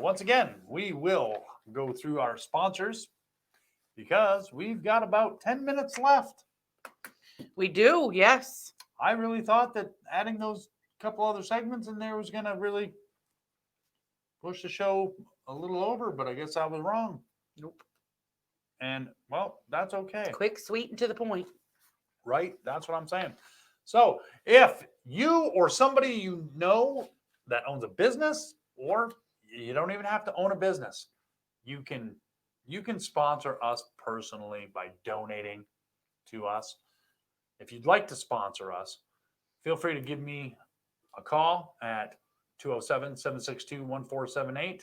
once again, we will go through our sponsors because we've got about 10 minutes left. We do, yes. I really thought that adding those couple other segments in there was going to really push the show a little over, but I guess I was wrong. Nope. And, well, that's okay. Quick, sweet, and to the point. Right? That's what I'm saying. So if you or somebody you know that owns a business, or you don't even have to own a business, you can sponsor us personally by donating to us. If you'd like to sponsor us, feel free to give me a call at 207-762-1478,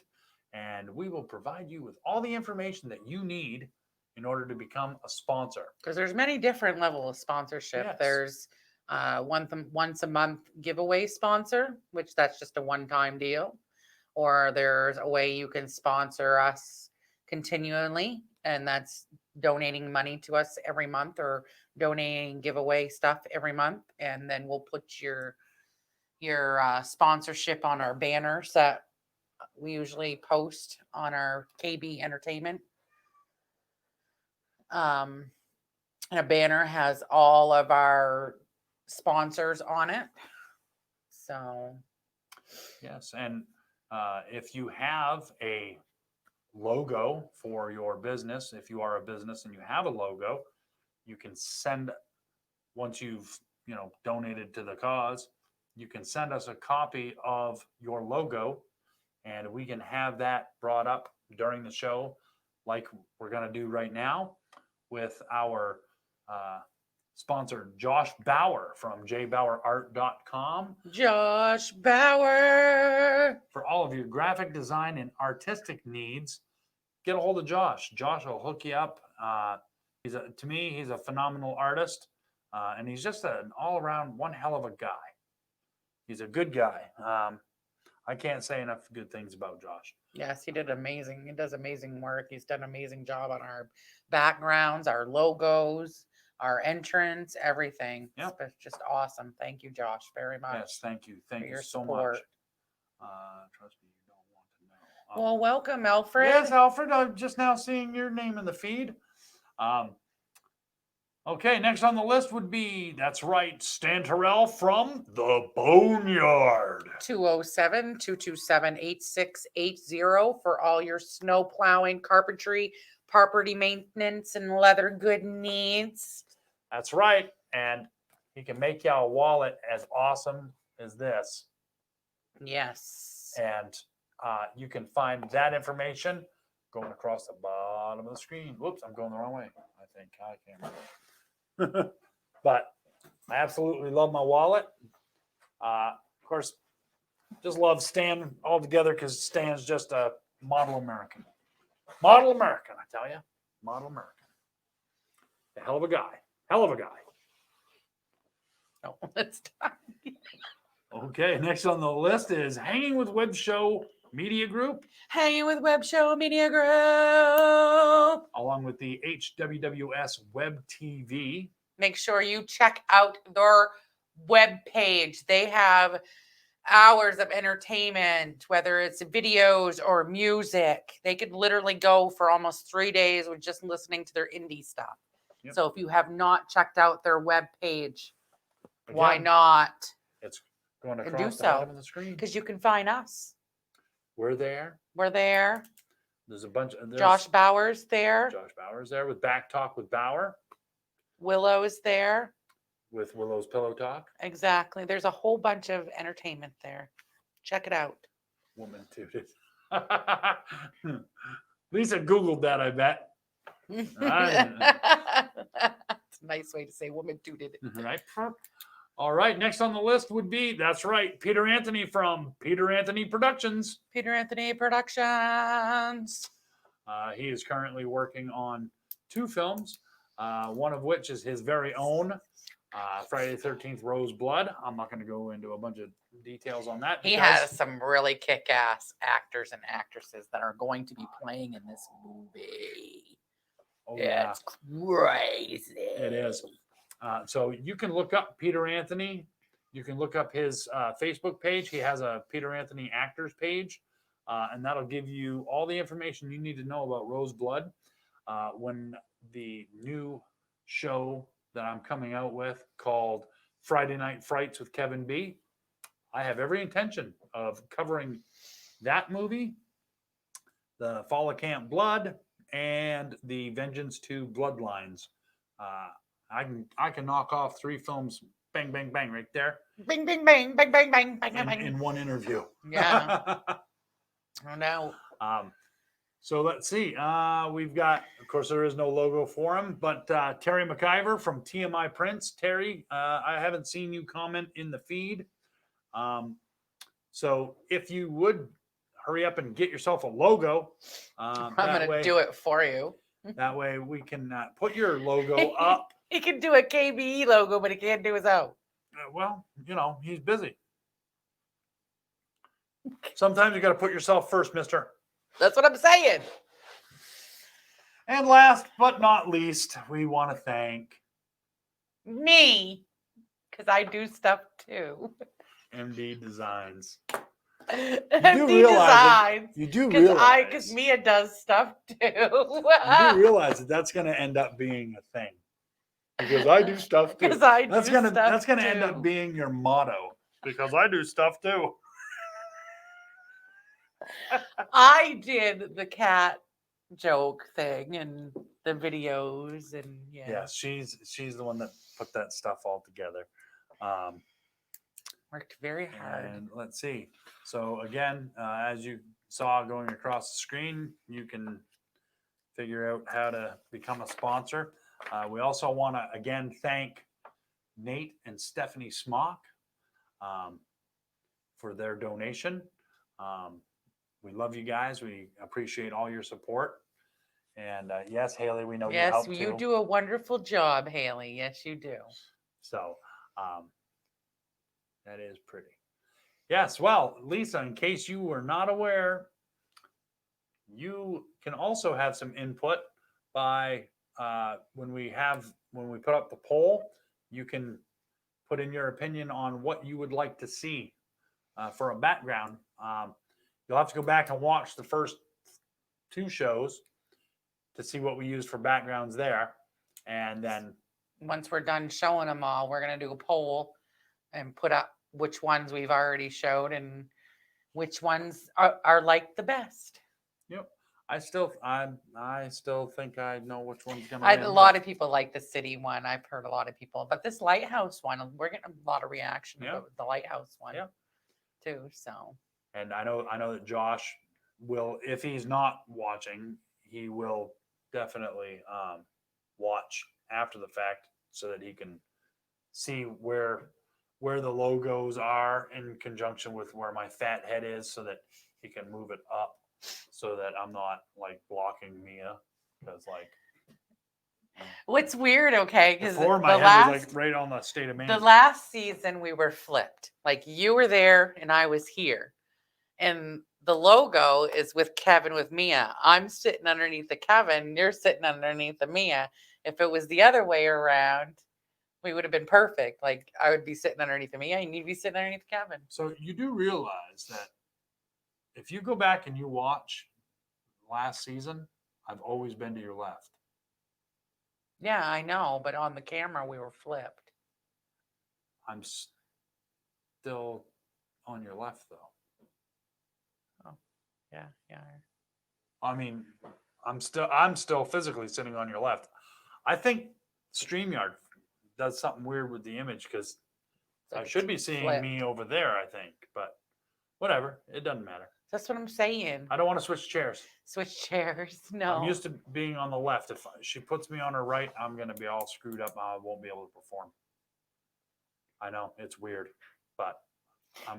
and we will provide you with all the information that you need in order to become a sponsor. Because there's many different levels of sponsorship. Yes. There's once a month giveaway sponsor, which that's just a one-time deal. Or there's a way you can sponsor us continually, and that's donating money to us every month or donating giveaway stuff every month. And then we'll put your sponsorship on our banners that we usually post on our KB Entertainment. And a banner has all of our sponsors on it. So, yes, and if you have a logo for your business, if you are a business and you have a logo, you can send, once you've donated to the cause, you can send us a copy of your logo, and we can have that brought up during the show, like we're going to do right now with our sponsor Josh Bauer from JBauerArt.com. Josh Bauer. For all of your graphic design and artistic needs, get a hold of Josh. Josh will hook you up. To me, he's a phenomenal artist, and he's just an all-around one hell of a guy. He's a good guy. I can't say enough good things about Josh. Yes, he did amazing. He does amazing work. He's done an amazing job on our backgrounds, our logos, our entrance, everything. Yep. It's just awesome. Thank you, Josh, very much. Yes, thank you. Thank you your so support. much. Trust me, you don't want to know. Well, welcome, Alfred. Yes, Alfred. I'm just now seeing your name in the feed. Okay, next on the list would be, that's right, Stan Tirrell from the Boneyard. 207-227-8680 for all your snow plowing, carpentry, property maintenance, and leather good needs. That's right. And he can make you a wallet as awesome as this. Yes. And you can find that information going across the bottom of the screen. Whoops, I'm going the wrong way. I think I can't remember. But I absolutely love my wallet. Of course, just love Stan altogether because Stan's just a model American. Model American, I tell you. Model American. A hell of a guy. Hell of a guy. Oh, let's talk. Okay, next on the list is Hanging with Web Show Media Group. Hanging with Web Show Media Group. Along with the HWWS WebTV. Make sure you check out their web page. They have hours of entertainment, whether it's videos or music. They could literally go for almost 3 days with just listening to their indie stuff. Yep. So if you have not checked out their web page, Why Again, not? It's going And across do the bottom so. of the screen. Because you can find us. We're there. We're there. There's a bunch of Josh Bauer's there. Josh Bauer's there with Back Talk with Bauer. Willow's there. With Willow's Pillow Talk. Exactly. There's a whole bunch of entertainment there. Check it out. Woman tooted. Lisa Googled that, I bet. It's a nice way to say woman tooted. Right. All right. Next on the list would be, that's right, Peter Anthony from Peter Anthony Productions. Peter Anthony Productions. He is currently working on 2 films, one of which is his very own Friday the 13th Rose Blood. I'm not going to go into a bunch of details on that. He has some really kick-ass actors and actresses that are going to be playing in this movie. Oh, yeah. It's crazy. It is. So you can look up Peter Anthony. You can look up his Facebook page. He has a Peter Anthony Actors page, and that'll give you all the information you need to know about Rose Blood. When the new show that I'm coming out with called Friday Night Frights with Kevin B, I have every intention of covering that movie, the Fall of Camp Blood, and the Vengeance 2 Bloodlines. I can knock off 3 films, bang, bang, bang, right there. Bing, bing, bang, bang, bang, bang, bang, bang. In one interview. Yeah. I know. So let's see. We've got, of course, there is no logo for him, but Terry McIver from TMI Prints. Terry, I haven't seen you comment in the feed. So if you would hurry up and get yourself a logo. I'm going to do it for you. That way we can put your logo up. He can do a KBE logo, but he can't do his own. Well, he's busy. Sometimes you got to put yourself first, mister. That's what I'm saying. And last but not least, we want to thank me, because I do stuff too. MD Designs. MD Designs. You do realize. Because Mia does stuff too. You do realize that that's going to end up being a thing. Because I do stuff too. That's gonna end up being your motto. Because I do stuff too. I did the cat joke thing and the videos and yeah, she's the one that put that stuff all together. Worked very hard. And let's see. So again, as you saw going across the screen, you can figure out how to become a sponsor. We also want to again thank Nate and Stephanie Smock for their donation. We love you guys. We appreciate all your support. And yes, Haley, we know you help too. Yes, you do a wonderful job, Haley. Yes, you do. So that is pretty. Yes, well, Lisa, in case you were not aware, you can also have some input by when we put up the poll. You can put in your opinion on what you would like to see for a background. You'll have to go back and watch the first 2 shows to see what we used for backgrounds there. And then once we're done showing them all, we're going to do a poll and put up which ones we've already showed and which ones are like the best. Yep. I still think I know which one's going to win. A lot of people like the city one. I've heard a lot of people, but this lighthouse one, we're getting a lot of reaction about the lighthouse one too. So. And I know that Josh will, if he's not watching, he will definitely watch after the fact so that he can see where the logos are in conjunction with where my fat head is, so that he can move it up so that I'm not like blocking Mia. Because like, what's weird, okay? Because before my head was like right on the state of Maine. The last season we were flipped. Like you were there and I was here. And the logo is with Kevin with Mia. I'm sitting underneath the Kevin. You're sitting underneath the Mia. If it was the other way around, we would have been perfect. Like I would be sitting underneath the Mia and you'd be sitting underneath Kevin. So you do realize that if you go back and you watch last season, I've always been to your left. Yeah, I know. But on the camera, we were flipped. I'm still on your left, though. Yeah. I mean, I'm still physically sitting on your left. I think StreamYard does something weird with the image because I should be seeing me over there, I think, but whatever. It doesn't matter. That's what I'm saying. I don't want to switch chairs. Switch chairs. No. I'm used to being on the left. If she puts me on her right, I'm going to be all screwed up. I won't be able to perform. I know it's weird, but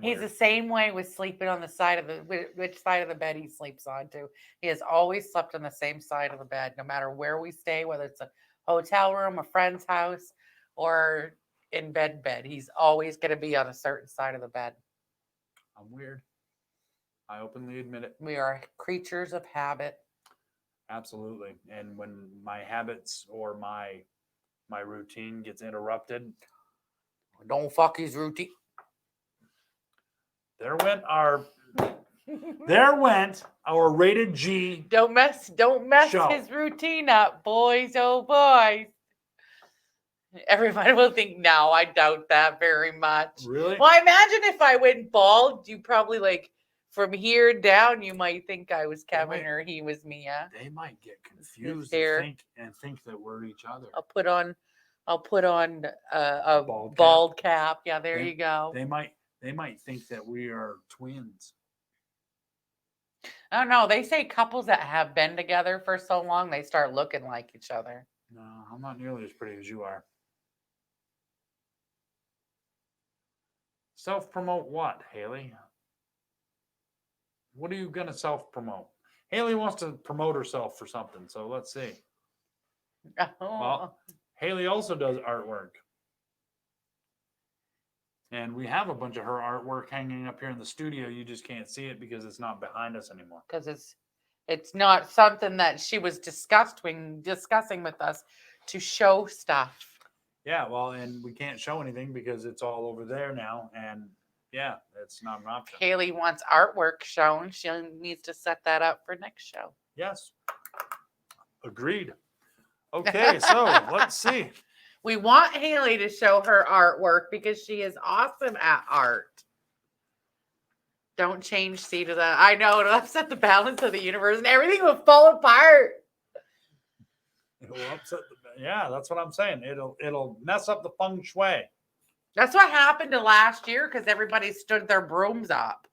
He's the same way with sleeping on the side of which side of the bed he sleeps on too. He has always slept on the same side of the bed, no matter where we stay, whether it's a hotel room, a friend's house, or in bed. He's always going to be on a certain side of the bed. I'm weird. I openly admit it. We are creatures of habit. Absolutely. And when my habits or my routine gets interrupted, don't fuck his routine. There went our rated G. Don't mess show. His routine up, boys. Oh boys. Everybody will think, no, I doubt that very much. Really? Well, imagine if I went bald, you probably like from here down, you might think I was Kevin or he was Mia. They might get confused and think that we're each other. I'll put on a bald cap. Yeah, there you go. They might think that we are twins. Oh no, they say couples that have been together for so long, they start looking like each other. No, I'm not nearly as pretty as you are. Self-promote what, Haley? What are you going to self-promote? Haley wants to promote herself for something, so let's see. Oh. Well, Haley also does artwork. And we have a bunch of her artwork hanging up here in the studio. You just can't see it because it's not behind us anymore. Because it's not something that she was discussing with us to show stuff. Yeah, well, and we can't show anything because it's all over there now. And yeah, it's not an option. Haley wants artwork shown. She needs to set that up for next show. Yes. Agreed. Okay, so let's see. We want Haley to show her artwork because she is awesome at art. Don't change C to that. I know, it'll upset the balance of the universe and everything will fall apart. It'll upset yeah, that's what I'm saying. It'll mess up the feng shui. That's what happened to last year because everybody stood their brooms up.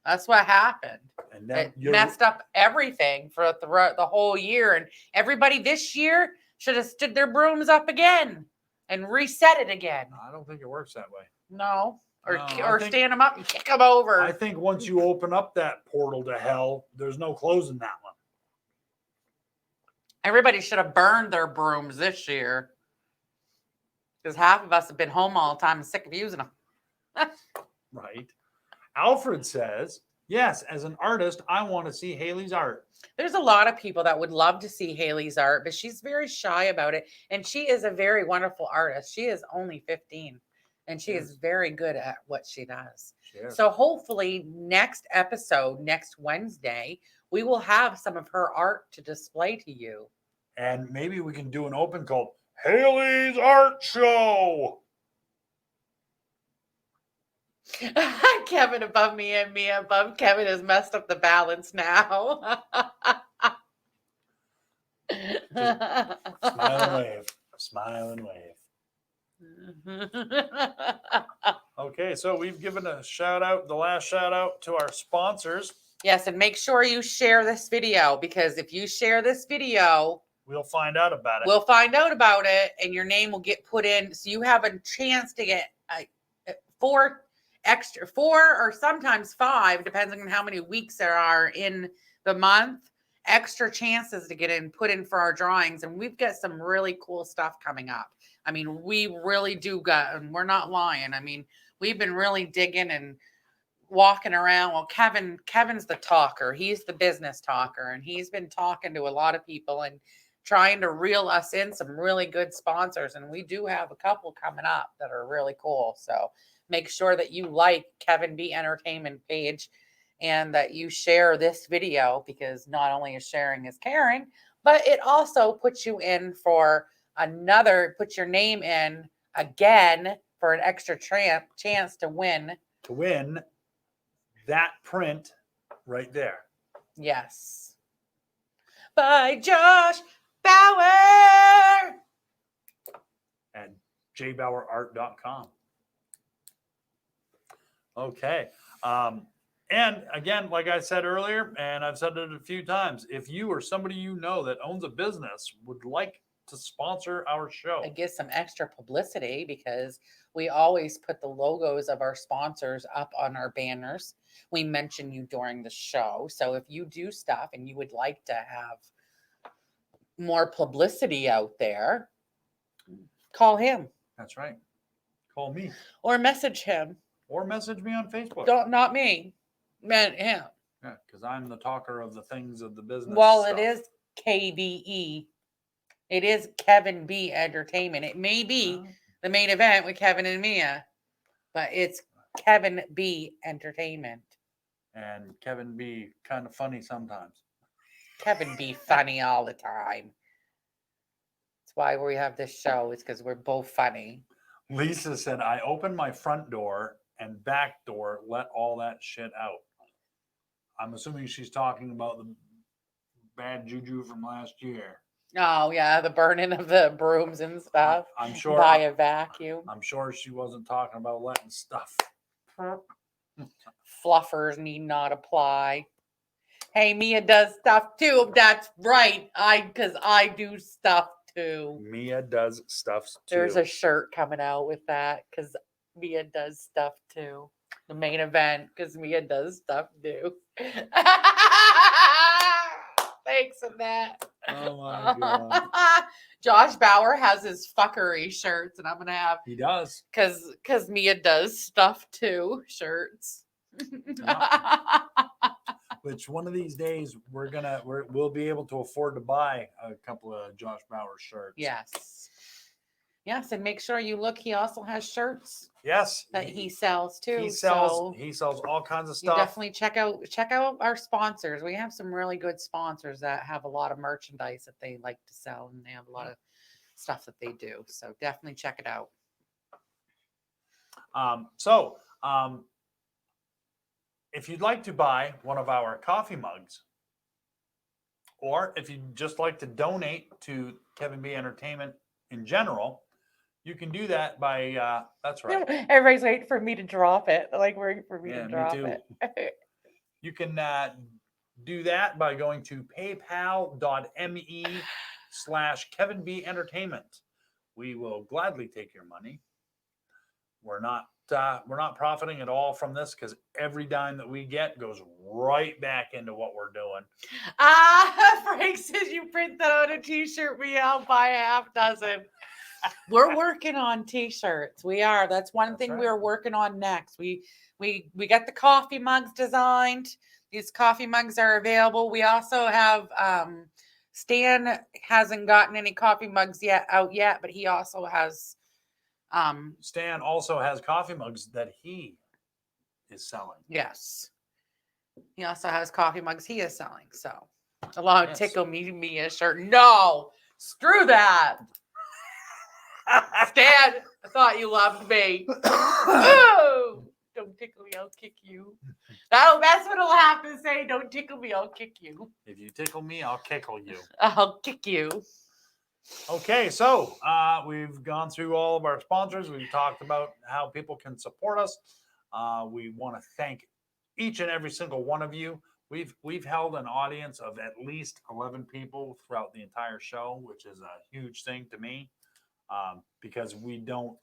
That's what happened. And then it messed up everything for the whole year. And everybody this year should have stood their brooms up again and reset it again. I don't think it works that way. No. Or stand them up and kick them over. I think once you open up that portal to hell, there's no closing that one. Everybody should have burned their brooms this year. Because half of us have been home all the time and sick of using them. Right. Alfred says, yes, as an artist, I want to see Haley's art. There's a lot of people that would love to see Haley's art, but she's very shy about it. And she is a very wonderful artist. She is only 15, and she is very good at what she does. Sure. So hopefully next episode, next Wednesday, we will have some of her art to display to you. And maybe we can do an open called Haley's Art Show. Kevin above me and me above Kevin has messed up the balance now. Smile and wave. Smile and wave. Okay, so we've given a shout out, the last shout out to our sponsors. Yes, and make sure you share this video because if you share this video, we'll find out about it. We'll find out about it, and your name will get put in. So you have a chance to get 4 or sometimes 5, depending on how many weeks there are in the month, extra chances to get put in for our drawings. And we've got some really cool stuff coming up. I mean, we really do and we're not lying. I mean, we've been really digging and walking around. Well, Kevin's the talker. He's the business talker, and he's been talking to a lot of people and trying to reel us in some really good sponsors. And we do have a couple coming up that are really cool. So make sure that you like Kevin B Entertainment page and that you share this video, because not only is sharing is caring, but it also puts you in for puts your name in again for an extra chance to win. To win that print right there. Yes. By Josh Bauer at JBauerArt.com. Okay. And again, like I said earlier, and I've said it a few times, if you or somebody you know that owns a business would like to sponsor our show, and get some extra publicity, because we always put the logos of our sponsors up on our banners. We mention you during the show. So if you do stuff and you would like to have more publicity out there, call him. That's right. Call me. Or message him. Or message me on Facebook. Not me. Man, him. Yeah, because I'm the talker of the things of the business. Well, stuff. it is KBE. It is Kevin B Entertainment. It may be the main event with Kevin and Mia, but it's Kevin B Entertainment. And Kevin B kind of funny sometimes. Kevin B funny all the time. That's why we have this show. It's because we're both funny. Lisa said, I opened my front door and back door, let all that shit out. I'm assuming she's talking about the bad juju from last year. Oh, yeah, the burning of the brooms and stuff. I'm sure. By a vacuum. I'm sure she wasn't talking about letting stuff. Fluffers need not apply. Hey, Mia does stuff too. That's right. Because I do stuff too. Mia does stuff too. There's a shirt coming out with that, because Mia does stuff too. The main event, because Mia does stuff too. Thanks for that. Oh my God. Josh Bauer has his fuckery shirts, and I'm gonna have He does. because Mia does stuff too shirts. Which one of these days we'll be able to afford to buy a couple of Josh Bauer shirts. Yes, and make sure you look. He also has shirts Yes. that he sells too. He so sells all kinds of you stuff. definitely check out our sponsors. We have some really good sponsors that have a lot of merchandise that they like to sell, and they have a lot of stuff that they do. So definitely check it out. If you'd like to buy one of our coffee mugs, or if you'd just like to donate to Kevin B Entertainment in general, you can do that by, that's right. Everybody's waiting for me to drop it. Like, waiting for me to drop it. You can do that by going to paypal.me/Kevin B Entertainment. We will gladly take your money. We're not profiting at all from this, because every dime that we get goes right back into what we're doing. Frank says you print that on a t-shirt. I'll buy a half dozen. We're working on t-shirts. We are. That's one thing right. we're working on next. We got the coffee mugs designed. These coffee mugs are available. We also have Stan hasn't gotten any coffee mugs out yet, but he also has Stan also has coffee mugs that he is selling. Yes. He also has coffee mugs he is selling. So along Yes. Tickle Me a shirt. No, screw that. Stan, I thought you loved me. Oh, don't tickle me, I'll kick you. No, that's what I'll have to say. Don't tickle me, I'll kick you. If you tickle me, I'll kickle you. I'll kick you. Okay, so we've gone through all of our sponsors. We've talked about how people can support us. We want to thank each and every single one of you. We've held an audience of at least 11 people throughout the entire show, which is a huge thing to me, because we don't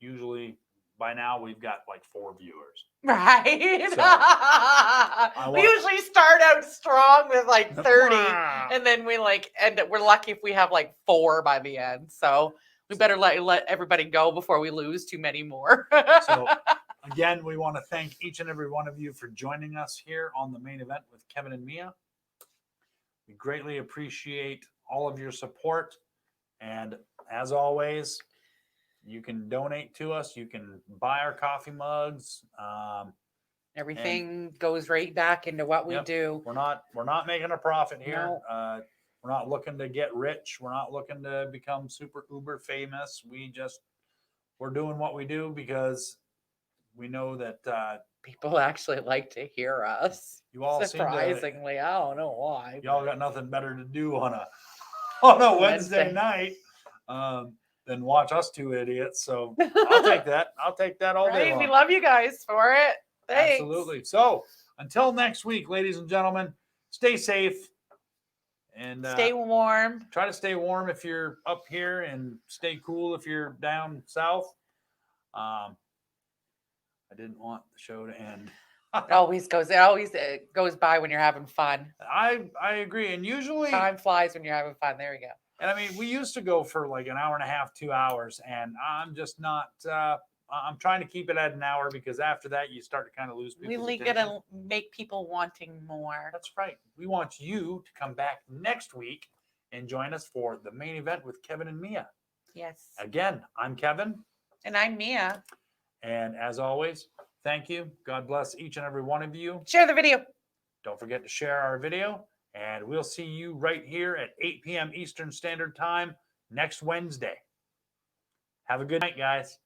usually. By now, we've got like 4 viewers. Right. So, we usually start out strong with like 30, and then we end up. We're lucky if we have like 4 by the end. So we better let everybody go before we lose too many more. So again, we want to thank each and every one of you for joining us here on the main event with Kevin and Mia. We greatly appreciate all of your support, and as always, you can donate to us. You can buy our coffee mugs. Everything goes right back into what we do. We're not making a profit here. No. We're not looking to get rich. We're not looking to become super uber famous. We're we're doing what we do because we know that People actually like to hear us. you all seem to, Surprisingly, I don't know why. y'all got nothing better to do on a Wednesday Wednesday. night than watch us two idiots. So I'll take that. I'll take that all day Right? We long. love you guys for it. Thanks. Absolutely. So until next week, ladies and gentlemen, stay safe and Stay warm. try to stay warm if you're up here and stay cool if you're down south. I didn't want the show to end. It always goes by when you're having fun. I agree. And usually, Time flies when you're having fun. There we go. and I mean, we used to go for like an hour and a half, 2 hours, and I'm just not. I'm trying to keep it at an hour because after that, you start to kind of lose people's We attention. gotta make people wanting more. That's right. We want you to come back next week and join us for the main event with Kevin and Mia. Yes. Again, I'm Kevin. And I'm Mia. And as always, thank you. God bless each and every one of you. Share the video. Don't forget to share our video. And we'll see you right here at 8 p.m. Eastern Standard Time next Wednesday. Have a good night, guys.